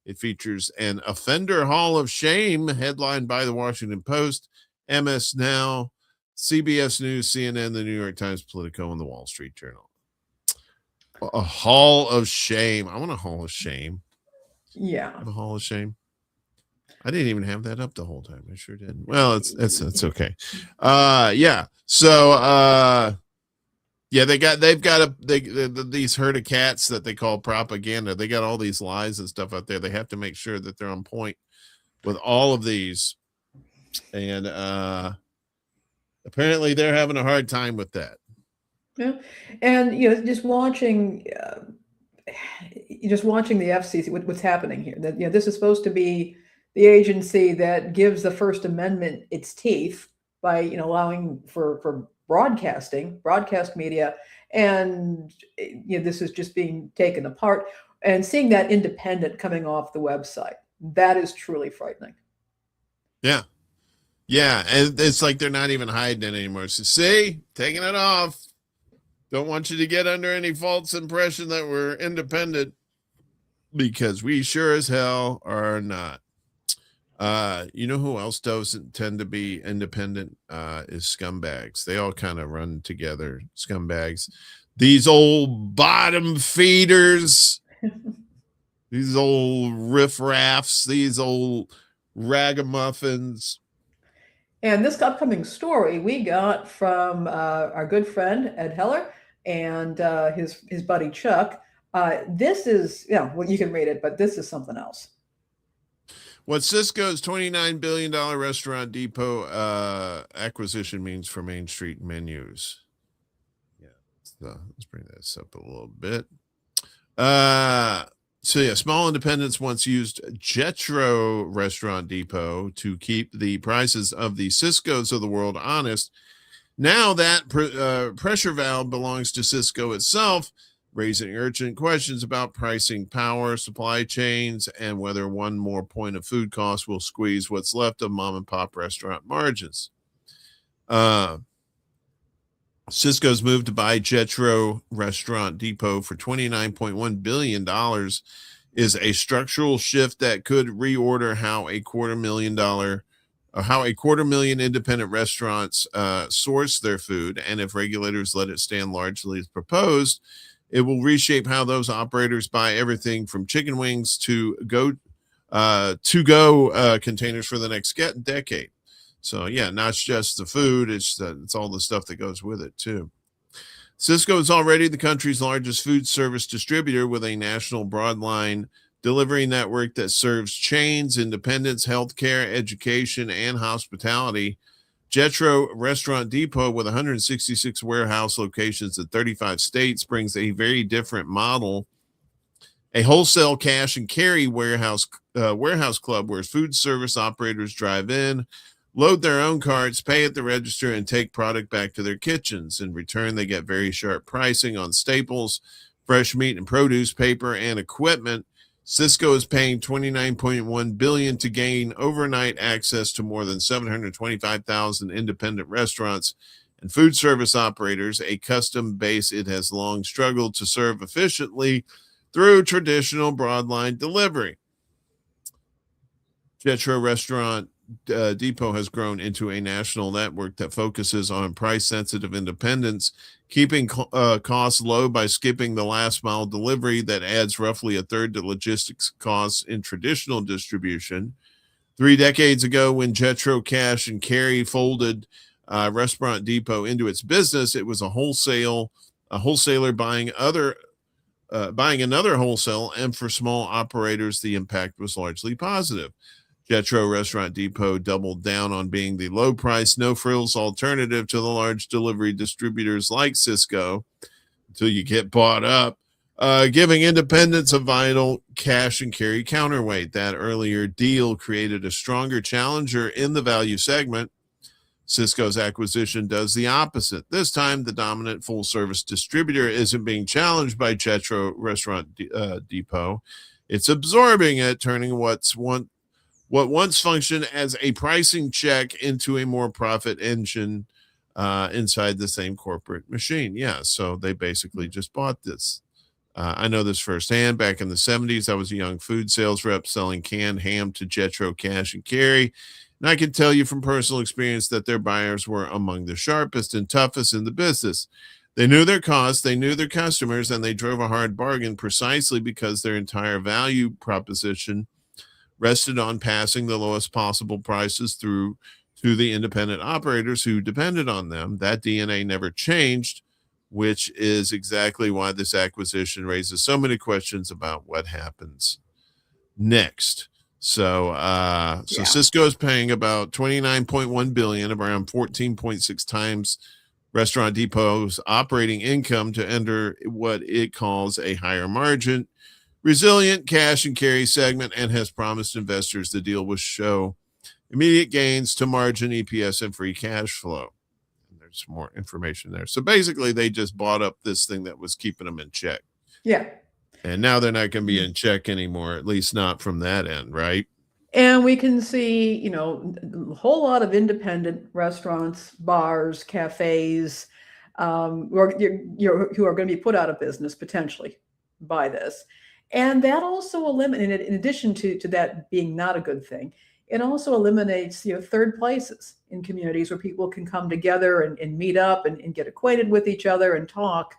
It features an offender hall of shame headlined by the Washington Post, MS Now, CBS News, CNN, the New York Times, Politico, and the Wall Street Journal. A hall of shame. I want a hall of shame. Yeah. The hall of shame. I didn't even have that up the whole time. I sure didn't. Well, it's okay. Yeah. So yeah, they've got these herd of cats that they call propaganda. They got all these lies and stuff out there. They have to make sure that they're on point with all of these. And apparently they're having a hard time with that. Yeah. And just watching the FCC, what's happening here. That this is supposed to be the agency that gives the First Amendment its teeth by allowing for broadcast media, and this is just being taken apart. And seeing that independent coming off the website, that is truly frightening. Yeah, and it's like they're not even hiding it anymore. So see, taking it off. Don't want you to get under any false impression that we're independent, because we sure as hell are not. You know who else doesn't tend to be independent is scumbags. They all kind of run together. Scumbags. These old bottom feeders. These old riffraffs. These old ragamuffins. And this upcoming story we got from our good friend Ed Heller and his buddy Chuck. This is, well, you can read it, but this is something else. What Cisco's $29 billion restaurant depot acquisition means for Main Street menus. Yeah, let's bring this up a little bit. So yeah, small independents once used Jetro Restaurant Depot to keep the prices of the Cisco's of the world honest. Now that pressure valve belongs to Cisco itself, raising urgent questions about pricing power, supply chains, and whether one more point of food cost will squeeze what's left of mom and pop restaurant margins. Cisco's move to buy Jetro Restaurant Depot for $29.1 billion is a structural shift that could reorder how a $250,000 independent restaurants source their food. And if regulators let it stand largely as proposed, it will reshape how those operators buy everything from chicken wings to go containers for the next decade. So yeah, not just the food, it's all the stuff that goes with it too. Cisco is already the country's largest food service distributor with a national broadline delivery network that serves chains, independents, healthcare, education, and hospitality. Jetro Restaurant Depot, with 166 warehouse locations in 35 states, brings a very different model. A wholesale cash and carry warehouse club where food service operators drive in, load their own carts, pay at the register, and take product back to their kitchens. In return, they get very sharp pricing on staples, fresh meat and produce, paper, and equipment. Cisco is paying $29.1 billion to gain overnight access to more than 725,000 independent restaurants and food service operators, a custom base it has long struggled to serve efficiently through traditional broadline delivery. Jetro Restaurant Depot has grown into a national network that focuses on price-sensitive independents, keeping costs low by skipping the last-mile delivery that adds roughly a third to logistics costs in traditional distribution. 3 decades ago, when Jetro Cash and Carry folded Restaurant Depot into its business, it was a wholesaler buying another wholesale, and for small operators, the impact was largely positive. Jetro Restaurant Depot doubled down on being the low-price, no-frills alternative to the large delivery distributors like Cisco until you get bought up, giving independents a vital cash and carry counterweight. That earlier deal created a stronger challenger in the value segment. Cisco's acquisition does the opposite. This time, the dominant full-service distributor isn't being challenged by Jetro Restaurant Depot. It's absorbing it, turning what once functioned as a pricing check into a more profit engine inside the same corporate machine. Yeah, so they basically just bought this. I know this firsthand. Back in the 70s, I was a young food sales rep selling canned ham to Jetro Cash and Carry. And I can tell you from personal experience that their buyers were among the sharpest and toughest in the business. They knew their costs, they knew their customers, and they drove a hard bargain precisely because their entire value proposition rested on passing the lowest possible prices through to the independent operators who depended on them. That DNA never changed, which is exactly why this acquisition raises so many questions about what happens next. So Cisco is paying about $29.1 billion, around 14.6 times Restaurant Depot's operating income, to enter what it calls a higher margin, resilient cash and carry segment, and has promised investors the deal will show immediate gains to margin, EPS, and free cash flow. And there's more information there. So basically, they just bought up this thing that was keeping them in check. Yeah. And now they're not going to be in check anymore, at least not from that end, right? And we can see, a whole lot of independent restaurants, bars, cafes, who are going to be put out of business potentially by this. And that also eliminated, in addition to that being not a good thing, it also eliminates, third places in communities where people can come together and meet up and get acquainted with each other and talk.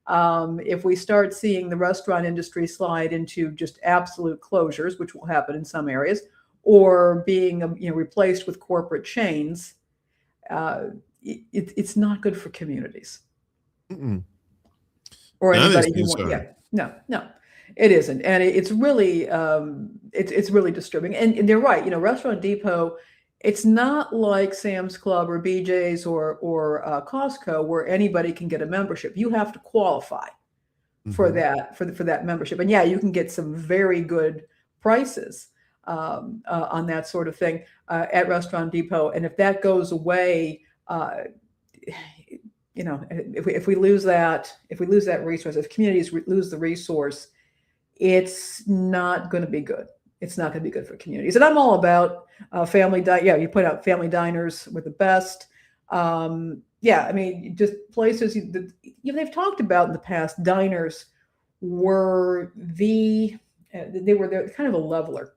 If we start seeing the restaurant industry slide into just absolute closures, which will happen in some areas, or being replaced with corporate chains, it's not good for communities. Mm-mm. Or anybody who wants. Yeah, no, it isn't, and it's really it's really disturbing. And they're right. Restaurant Depot. It's not like Sam's Club or BJ's or Costco, where anybody can get a membership. You have to qualify for that for that membership. And yeah, you can get some very good prices on that sort of thing at Restaurant Depot. And if that goes away, if we lose that resource, if communities lose the resource, it's not going to be good. It's not going to be good for communities. And I'm all about family. You put out family diners were the best. Just places they've talked about in the past. Diners were they're kind of a leveler.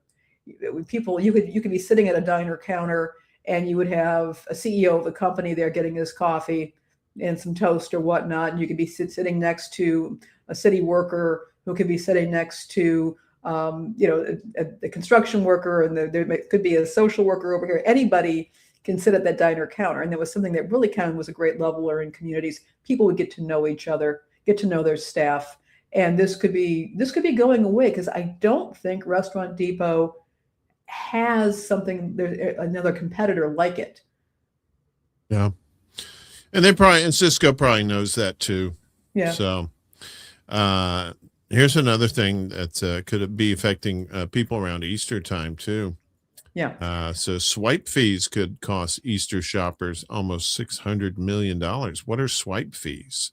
People, you could be sitting at a diner counter and you would have a CEO of the company there getting his coffee and some toast or whatnot, and you could be sitting next to a city worker who could be sitting next to a construction worker, and there could be a social worker over here. Anybody can sit at that diner counter, and there was something that really kind of was a great leveler in communities. People would get to know each other, get to know their staff, and this could be going away, because I don't think Restaurant Depot has another competitor like it. Yeah, and Cisco probably knows that too. Yeah. So here's another thing that could be affecting people around Easter time too. Yeah. So swipe fees could cost Easter shoppers almost $600 million. What are swipe fees?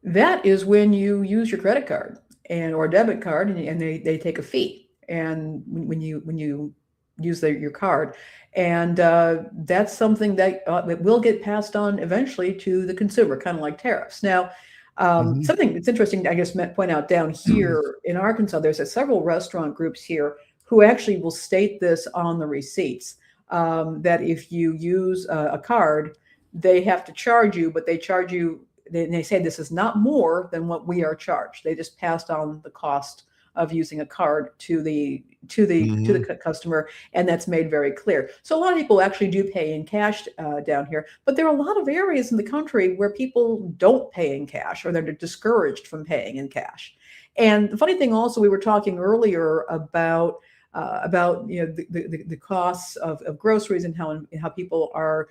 That is when you use your credit card and or a debit card, and they take a fee. And when you use your card, and that's something that it will get passed on eventually to the consumer, kind of like tariffs. Now, Mhm. something that's interesting, I guess, point out down here in Arkansas, there's several restaurant groups here who actually will state this on the receipts, that if you use a card, they have to charge you, but they charge you. They say this is not more than what we are charged. They just passed on the cost of using a card to the Mhm. customer, and that's made very clear. So a lot of people actually do pay in cash down here, but there are a lot of areas in the country where people don't pay in cash, or they're discouraged from paying in cash. And the funny thing also, we were talking earlier about the costs of groceries, and how people are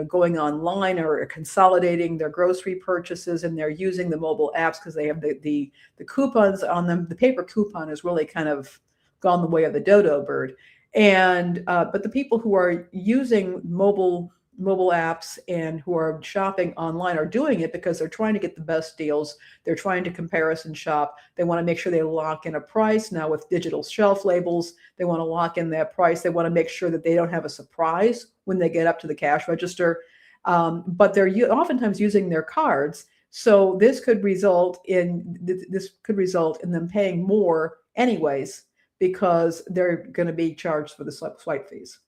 going online or consolidating their grocery purchases, and they're using the mobile apps because they have the coupons on them. The paper coupon has really kind of gone the way of the dodo bird. And but the people who are using mobile apps and who are shopping online are doing it because they're trying to get the best deals. They're trying to comparison shop. They want to make sure they lock in a price. Now with digital shelf labels, they want to lock in that price. They want to make sure that they don't have a surprise when they get up to the cash register. But they're oftentimes using their cards. So this could result in them paying more anyways, because they're going to be charged for the swipe fees.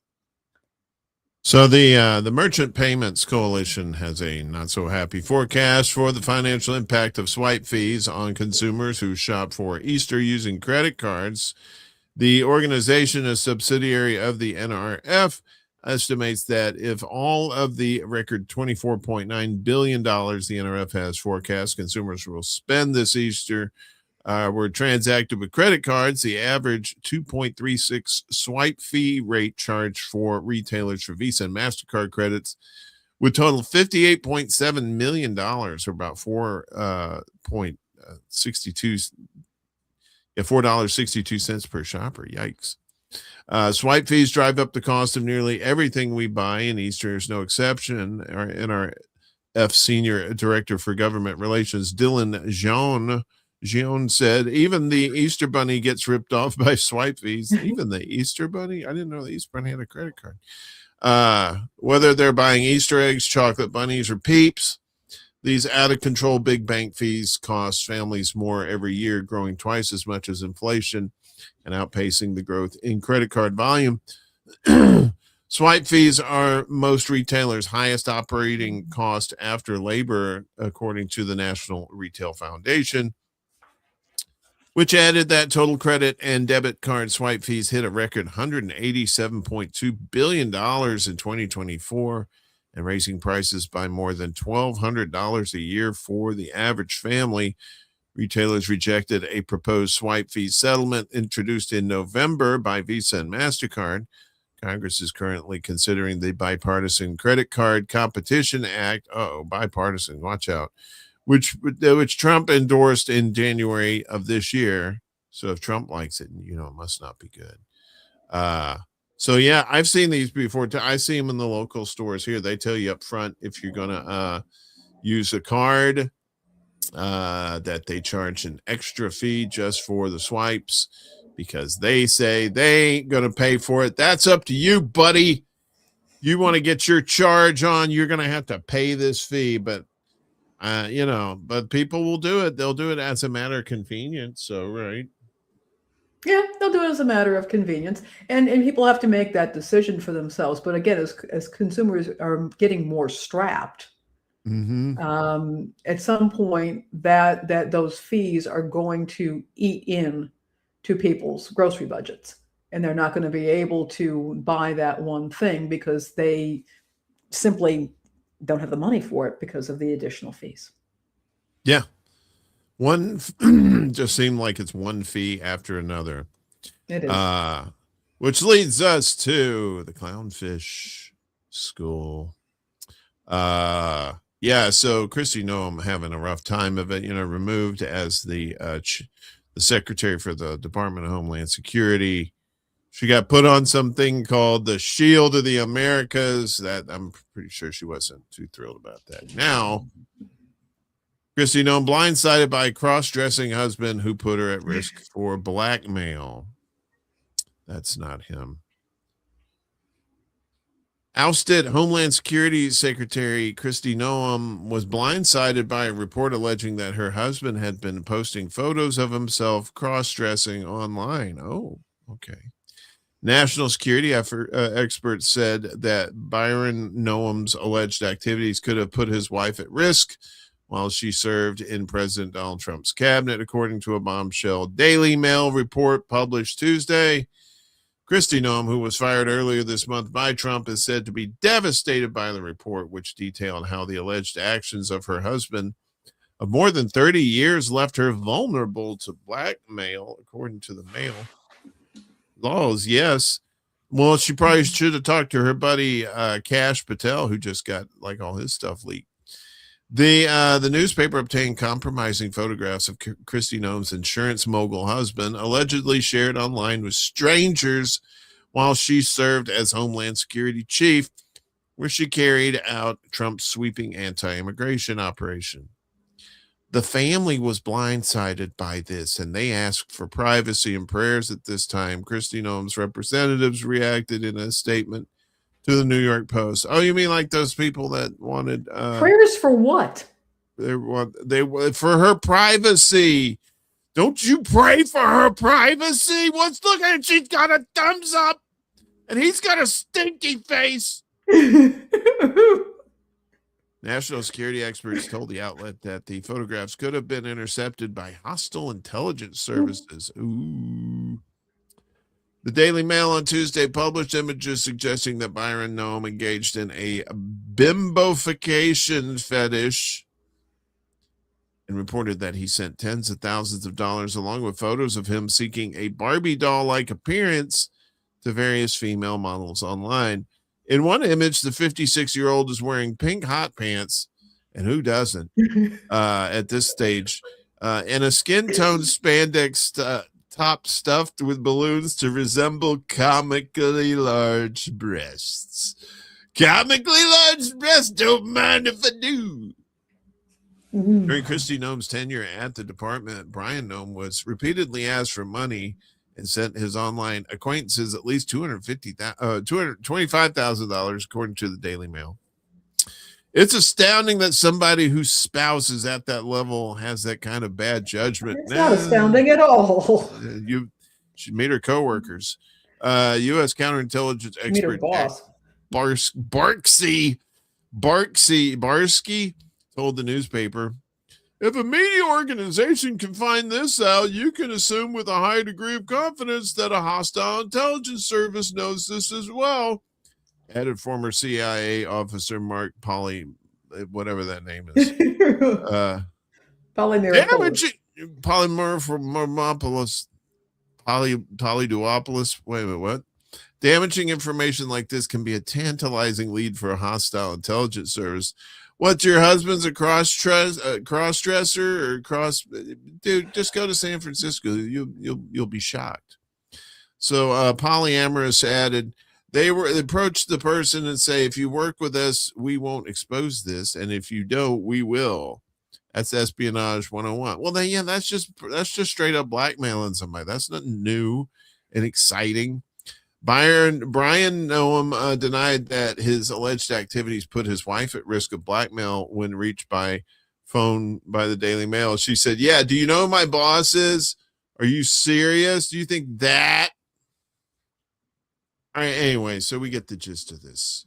So the Merchant Payments Coalition has a not so happy forecast for the financial impact of swipe fees on consumers who shop for Easter using credit cards. The organization, a subsidiary of the NRF, estimates that if all of the record $24.9 billion the NRF has forecast consumers will spend this Easter were transacted with credit cards, the average 2.36 swipe fee rate charged for retailers for Visa and MasterCard credits would total $58.7 million, or about $4.62 per shopper. Yikes. Swipe fees drive up the cost of nearly everything we buy, and Easter is no exception. Our Senior Director for Government Relations, Dylan Jean said, even the Easter Bunny gets ripped off by swipe fees. Even the Easter Bunny? I didn't know the Easter Bunny had a credit card. Whether they're buying Easter eggs, chocolate bunnies, or Peeps, these out-of-control big bank fees cost families more every year, growing twice as much as inflation and outpacing the growth in credit card volume. Swipe fees are most retailers' highest operating cost after labor, according to the National Retail Foundation, which added that total credit and debit card swipe fees hit a record $187.2 billion in 2024, and raising prices by more than $1,200 a year for the average family. Retailers rejected a proposed swipe fee settlement introduced in November by Visa and MasterCard. Congress is currently considering the Bipartisan Credit Card Competition Act. Bipartisan, watch out. Which Trump endorsed in January of this year. So if Trump likes it, it must not be good. So yeah, I've seen these before. I see them in the local stores here. They tell you up front if you're going to use a card, that they charge an extra fee just for the swipes, because they say they ain't going to pay for it. That's up to you, buddy. You want to get your charge on, you're going to have to pay this fee. But but people will do it. They'll do it as a matter of convenience. So, right. Yeah, they'll do it as a matter of convenience, and people have to make that decision for themselves. But again, as consumers are getting more strapped, at some point that those fees are going to eat in to people's grocery budgets, and they're not going to be able to buy that one thing because they simply don't have the money for it because of the additional fees. Yeah. One just seemed like it's one fee after another. It is. Which leads us to the Clownfish School. Yeah, so Kristi Noem having a rough time of it, removed as the secretary for the Department of Homeland Security. She got put on something called the Shield of the Americas. That I'm pretty sure she wasn't too thrilled about that. Now, Christy Nome blindsided by cross-dressing husband who put her at risk for blackmail. That's not him. Ousted Homeland Security Secretary Christy Noem was blindsided by a report alleging that her husband had been posting photos of himself cross-dressing online. Oh, okay. National security experts said that Byron Noem's alleged activities could have put his wife at risk while she served in President Donald Trump's cabinet, according to a bombshell Daily Mail report published Tuesday. Christy Nome, who was fired earlier this month by Trump, is said to be devastated by the report, which detailed how the alleged actions of her husband of more than 30 years left her vulnerable to blackmail, according to the Mail. Laws, yes. Well, she probably should have talked to her buddy Kash Patel, who just got like all his stuff leaked. The newspaper obtained compromising photographs of Christy Nome's insurance mogul husband, allegedly shared online with strangers while she served as Homeland Security chief, where she carried out Trump's sweeping anti-immigration operation. The family was blindsided by this, and they asked for privacy and prayers at this time. Christy Nome's representatives reacted in a statement to the New York Post. Oh, you mean like those people that wanted prayers for what? They for her privacy. Don't you pray for her privacy? What's looking at? She's got a thumbs up, and he's got a stinky face. National security experts told the outlet that the photographs could have been intercepted by hostile intelligence services. Ooh. The Daily Mail on Tuesday published images suggesting that Byron Nome engaged in a bimbofication fetish and reported that he sent tens of thousands of dollars along with photos of him seeking a Barbie doll-like appearance to various female models online. In one image, the 56-year-old is wearing pink hot pants, and who doesn't at this stage, and a skin-toned spandex top stuffed with balloons to resemble comically large breasts. Comically large breasts, don't mind if I do. During Christy Nome's tenure at the department, Brian Nome was repeatedly asked for money and sent his online acquaintances at least $225,000, according to the Daily Mail. It's astounding that somebody whose spouse is at that level has that kind of bad judgment. It's not astounding at all. She made her coworkers. U.S. counterintelligence expert Barsky told the newspaper, if a media organization can find this out, you can assume with a high degree of confidence that a hostile intelligence service knows this as well. Added former CIA officer Mark whatever that name is. Polyduopoulos. Wait a minute, what? Damaging information like this can be a tantalizing lead for a hostile intelligence service. What's your husband's a cross-dresser or dude, just go to San Francisco. You'll be shocked. So Polyamorous added, they approached the person and say, if you work with us, we won't expose this. And if you don't, we will. That's espionage 101. Well, then, yeah, that's just straight up blackmailing somebody. That's nothing new and exciting. Brian Noem denied that his alleged activities put his wife at risk of blackmail when reached by phone by the Daily Mail. She said, yeah, do you know who my boss is? Are you serious? Do you think that? All right, anyway, so we get the gist of this.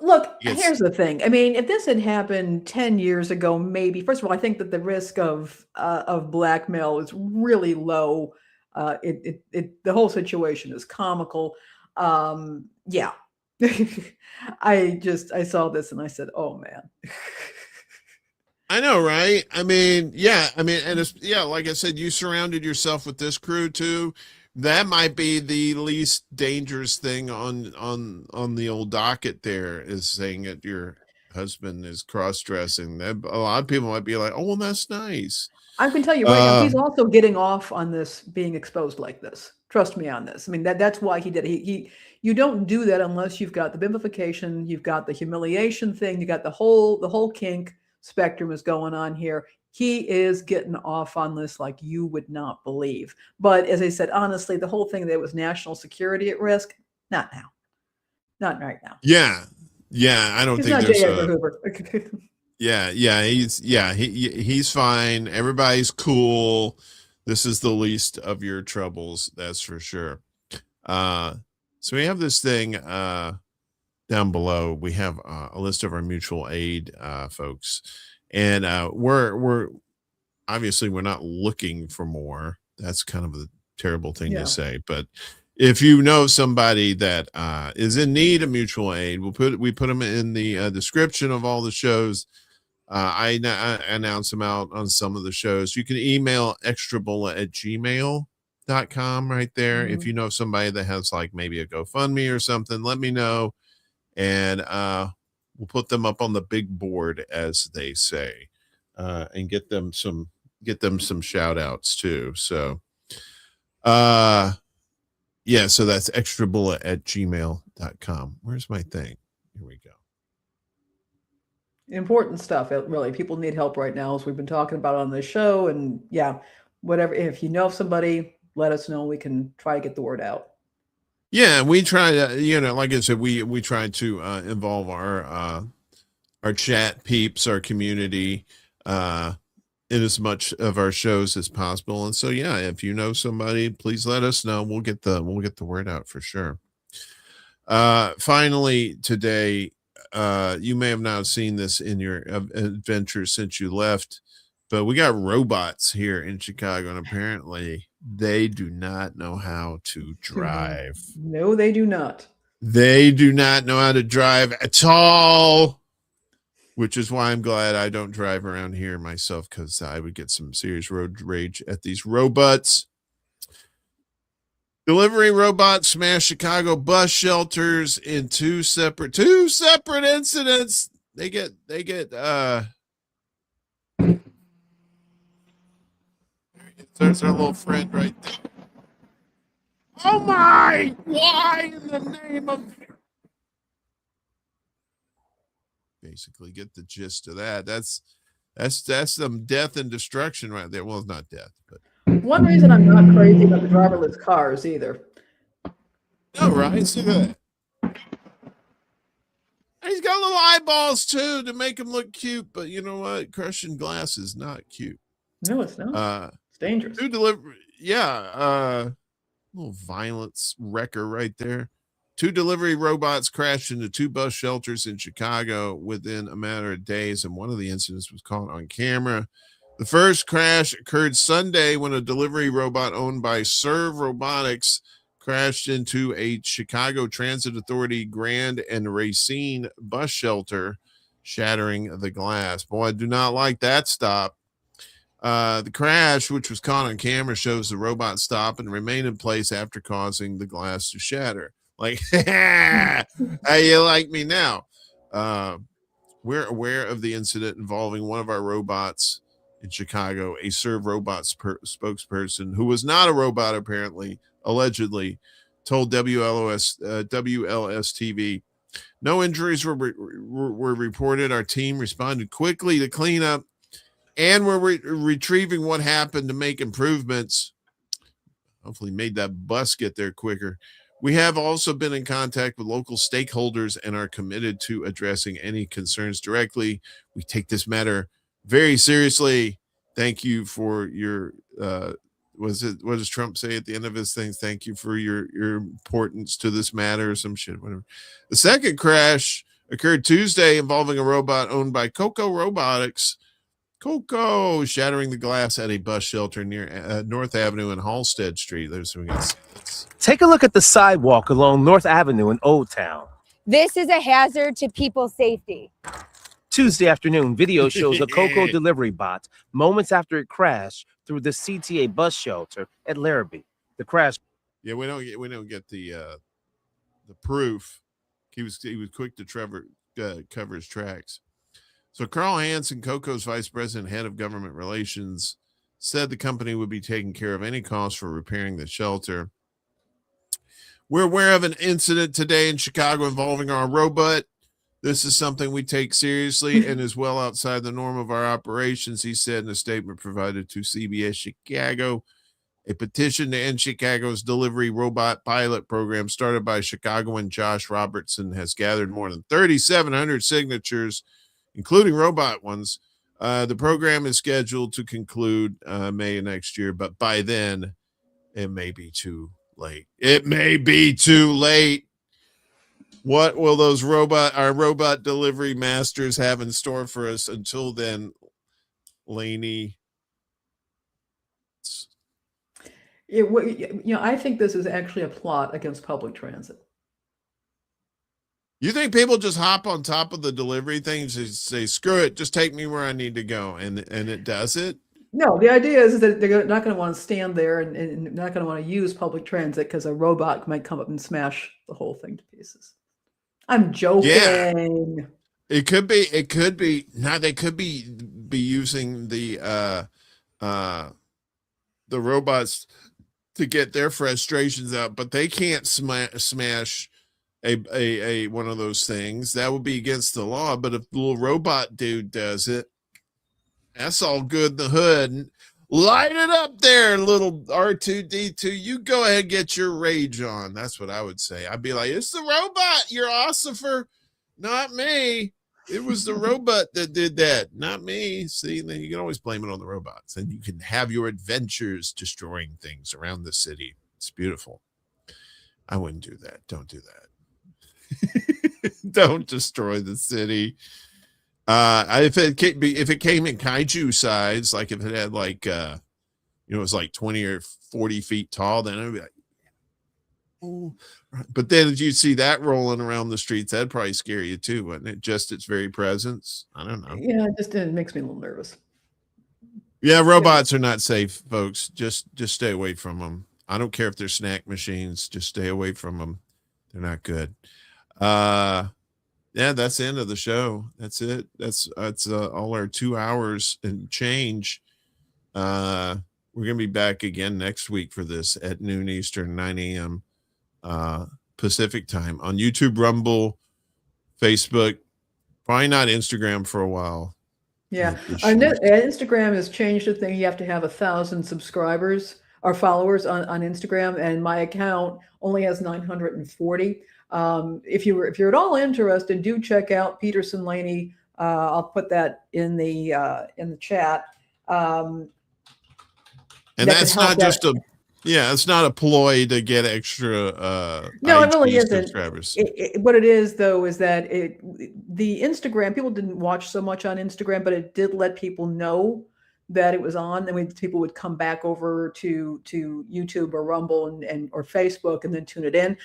Look, here's the thing. I mean, if this had happened 10 years ago, maybe, first of all, I think that the risk of blackmail is really low. The whole situation is comical. Yeah. I saw this and I said, oh man. I know, right? I mean, yeah. I mean, and it's, yeah, like I said, you surrounded yourself with this crew too. That might be the least dangerous thing on the old docket there, is saying that your husband is cross-dressing. A lot of people might be like, oh, well, that's nice. I can tell you right now, he's also getting off on this being exposed like this. Trust me on this. I mean, that's why he did it. You don't do that unless you've got the bimbofication, you've got the humiliation thing, you got the whole kink. spectrum is going on here. He is getting off on this like you would not believe. But as I said, honestly, the whole thing that was national security at risk, not now. Not right now. Yeah. Yeah. I don't He's think not there's J. Edgar Hoover. he's fine. Everybody's cool. This is the least of your troubles, that's for sure. So we have this thing down below. We have a list of our mutual aid folks, and we're obviously we're not looking for more. That's kind of a terrible thing to say, but if you know somebody that is in need of mutual aid, we put them in the description of all the shows. I announce them out on some of the shows. You can email extrabullet@gmail.com right there. If you know somebody that has like maybe a GoFundMe or something, let me know, and we'll put them up on the big board, as they say, and get them some shout outs too. So yeah, so that's extrabullet@gmail.com. Where's my thing? Here we go. Important stuff. Really, people need help right now, as we've been talking about on this show. And yeah, whatever. If you know of somebody, let us know. We can try to get the word out. Yeah, we try to, like I said, we try to involve our chat peeps, our community, in as much of our shows as possible. And so, yeah, if you know somebody, please let us know. We'll get the word out for sure. Finally, today, you may have not seen this in your adventure since you left, but we got robots here in Chicago, and apparently they do not know how to drive. No, they do not. They do not know how to drive at all, which is why I'm glad I don't drive around here myself, because I would get some serious road rage at these robots. Delivery robots smashed Chicago bus shelters in two separate incidents. They get there's our little friend right there. Oh my, why in the name of, basically get the gist of that. That's some death and destruction right there. Well, it's not death, but one reason I'm not crazy about the driverless cars either. No, right? See that? He's got little eyeballs too to make him look cute, but you know what? Crushing glass is not cute. No, it's not. It's dangerous. Little violence wrecker right there. 2 delivery robots crashed into 2 bus shelters in Chicago within a matter of days, and one of the incidents was caught on camera. The first crash occurred Sunday when a delivery robot owned by Serve Robotics crashed into a Chicago Transit Authority Grand and Racine bus shelter, shattering the glass. Boy, I do not like that stop. The crash, which was caught on camera, shows the robot stop and remain in place after causing the glass to shatter. Like, how you like me now? We're aware of the incident involving one of our robots in Chicago. A Serve Robots spokesperson, who was not a robot apparently, allegedly, told WLS TV. No injuries were reported. Our team responded quickly to clean up, and we're retrieving what happened to make improvements. Hopefully made that bus get there quicker. We have also been in contact with local stakeholders and are committed to addressing any concerns directly. We take this matter very seriously. Thank you for your what does Trump say at the end of his thing? Thank you for your importance to this matter, or some shit, whatever. The second crash occurred Tuesday involving a robot owned by Coco Robotics. Coco, shattering the glass at a bus shelter near North Avenue and Halsted Street. Take a look at the sidewalk along North Avenue in Old Town. This is a hazard to people's safety. Tuesday afternoon, video shows a Coco delivery bot moments after it crashed through the CTA bus shelter at Larrabee. The crash. Yeah, we don't get the proof. He was quick to cover his tracks. So Carl Hansen, Coco's vice president, head of government relations, said the company would be taking care of any costs for repairing the shelter. We're aware of an incident today in Chicago involving our robot. This is something we take seriously and is well outside the norm of our operations, he said in a statement provided to CBS Chicago. A petition to end Chicago's delivery robot pilot program started by Chicagoan Josh Robertson has gathered more than 3,700 signatures, including robot ones. The program is scheduled to conclude May of next year, but by then it may be too late. It may be too late. What will our robot delivery masters have in store for us until then, Lainey? I think this is actually a plot against public transit. You think people just hop on top of the delivery things and say, screw it, just take me where I need to go, and it does it? No, the idea is that they're not going to want to stand there and not going to want to use public transit because a robot might come up and smash the whole thing to pieces. I'm joking. Yeah. It could be. Now they could be using the robots to get their frustrations out, but they can't smash a one of those things. That would be against the law. But if the little robot dude does it, that's all good in the hood. Light it up there, little R2D2. You go ahead and get your rage on. That's what I would say. I'd be like, it's the robot, you're ossifer, not me. It was the robot that did that, not me. See, then you can always blame it on the robots, and you can have your adventures destroying things around the city. It's beautiful. I wouldn't do that. Don't do that. Don't destroy the city. If it came in kaiju size, like if it had like it was like 20 or 40 feet tall, then I'd be like, oh. But then if you see that rolling around the streets, that'd probably scare you too, wouldn't it? Just its very presence. I don't know. Yeah, it makes me a little nervous. Yeah, robots are not safe, folks. Just stay away from them. I don't care if they're snack machines. Just stay away from them. They're not good. Yeah, that's the end of the show. That's it. That's all our 2 hours and change. We're gonna be back again next week for this at noon Eastern, 9 a.m. Pacific time on YouTube, Rumble, Facebook, probably not Instagram for a while. Yeah, Instagram has changed the thing. You have to have 1,000 subscribers or followers on Instagram, and my account only has 940. If you're at all interested, do check out Peterson Laney. I'll put that in the chat. And that's not just it's not a ploy to get extra. No, it really isn't. Subscribers. What it is though is that the Instagram, people didn't watch so much on Instagram, but it did let people know that it was on. Then people would come back over to YouTube or Rumble or Facebook and then tune it in.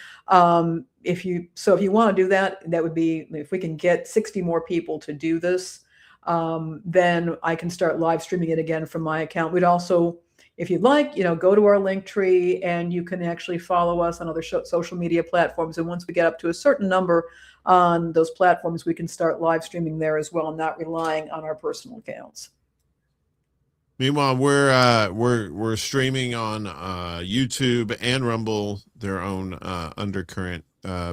If you want to do that, that would be, if we can get 60 more people to do this, then I can start live streaming it again from my account. We'd also, if you'd like, go to our link tree and you can actually follow us on other social media platforms. And once we get up to a certain number on those platforms, we can start live streaming there as well, not relying on our personal accounts. Meanwhile, we're streaming on YouTube and Rumble, their own Undercurrent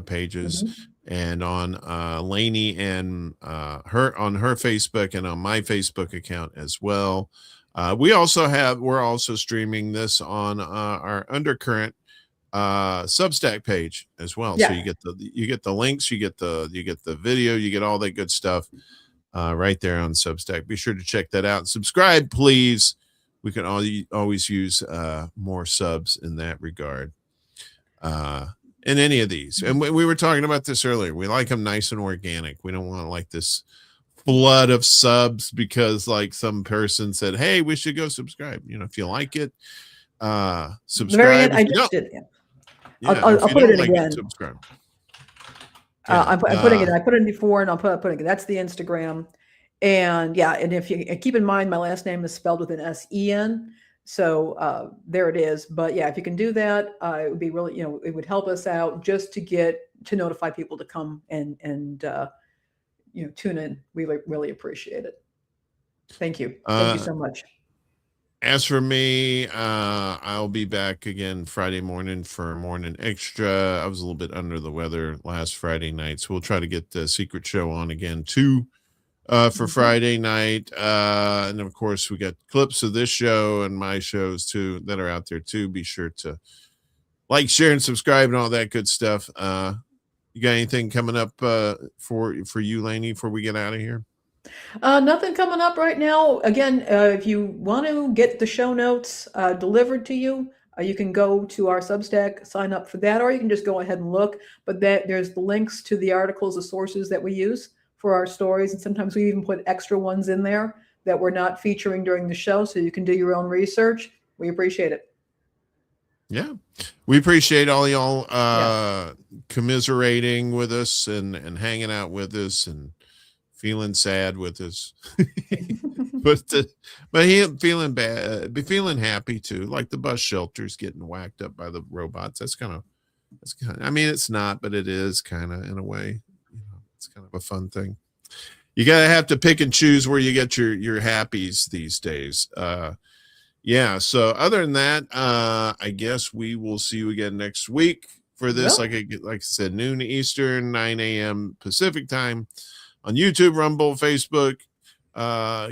pages, and on Lainey and her Facebook and on my Facebook account as well. We're also streaming this on our Undercurrent Substack page as well. Yeah. So you get the links, you get the video, you get all that good stuff. Right there on Substack. Be sure to check that out and subscribe, please. We can always use more subs in that regard. In any of these. And we were talking about this earlier. We like them nice and organic. We don't want like this flood of subs because like some person said, hey, we should go subscribe. If you like it, subscribe. I just did. Yeah. I'll put it in again. Subscribe. I'm putting it. I put it in before, and I'll put it. That's the Instagram, and if you keep in mind, my last name is spelled with an S-E-N, so there it is. But yeah, if you can do that, it would be really, it would help us out just to notify people to come and tune in. We really appreciate it. Thank you. Thank you so much. As for me, I'll be back again Friday morning for Morning Extra. I was a little bit under the weather last Friday night, so we'll try to get the secret show on again too for Friday night. And of course, we got clips of this show and my shows too that are out there too. Be sure to like, share, and subscribe and all that good stuff. You got anything coming up for you, Lainey, before we get out of here? Nothing coming up right now. Again, if you want to get the show notes delivered to you, you can go to our Substack, sign up for that, or you can just go ahead and look. But there's the links to the articles, the sources that we use for our stories. And sometimes we even put extra ones in there that we're not featuring during the show, so you can do your own research. We appreciate it. Yeah, we appreciate all y'all commiserating with us and hanging out with us and feeling sad with us. but he feeling bad, be feeling happy too, like the bus shelters getting whacked up by the robots. That's kind of, I mean, it's not, but it is kind of, in a way, it's kind of a fun thing. You gotta have to pick and choose where you get your happies these days. Yeah, so other than that, I guess we will see you again next week for this. Like I said, noon Eastern, 9 a.m. Pacific time on YouTube, Rumble, Facebook,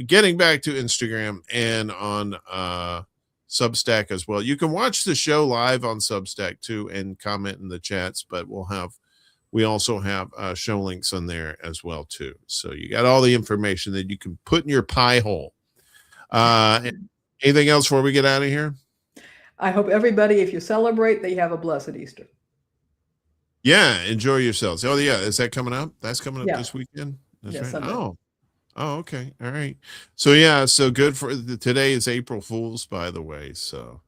getting back to Instagram, and on Substack as well. You can watch the show live on Substack too and comment in the chats, but we also have show links on there as well too. So you got all the information that you can put in your pie hole. Anything else before we get out of here? I hope everybody, if you celebrate, that you have a blessed Easter. Yeah, enjoy yourselves. Oh yeah, is that coming up? That's coming up this weekend. That's right. Sunday. Oh, okay. All right. So yeah, so good for today is April Fool's, by the way. So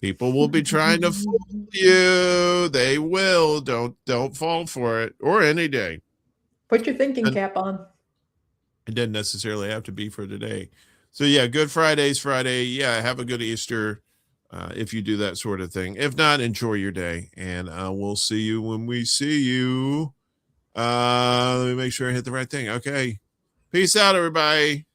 people will be trying to fool you. They will. Don't fall for it, or any day. Put your thinking cap on. It doesn't necessarily have to be for today. So yeah, Good Friday's Friday. Yeah, have a good Easter if you do that sort of thing. If not, enjoy your day, and we'll see you when we see you. Let me make sure I hit the right thing. Okay. Peace out, everybody.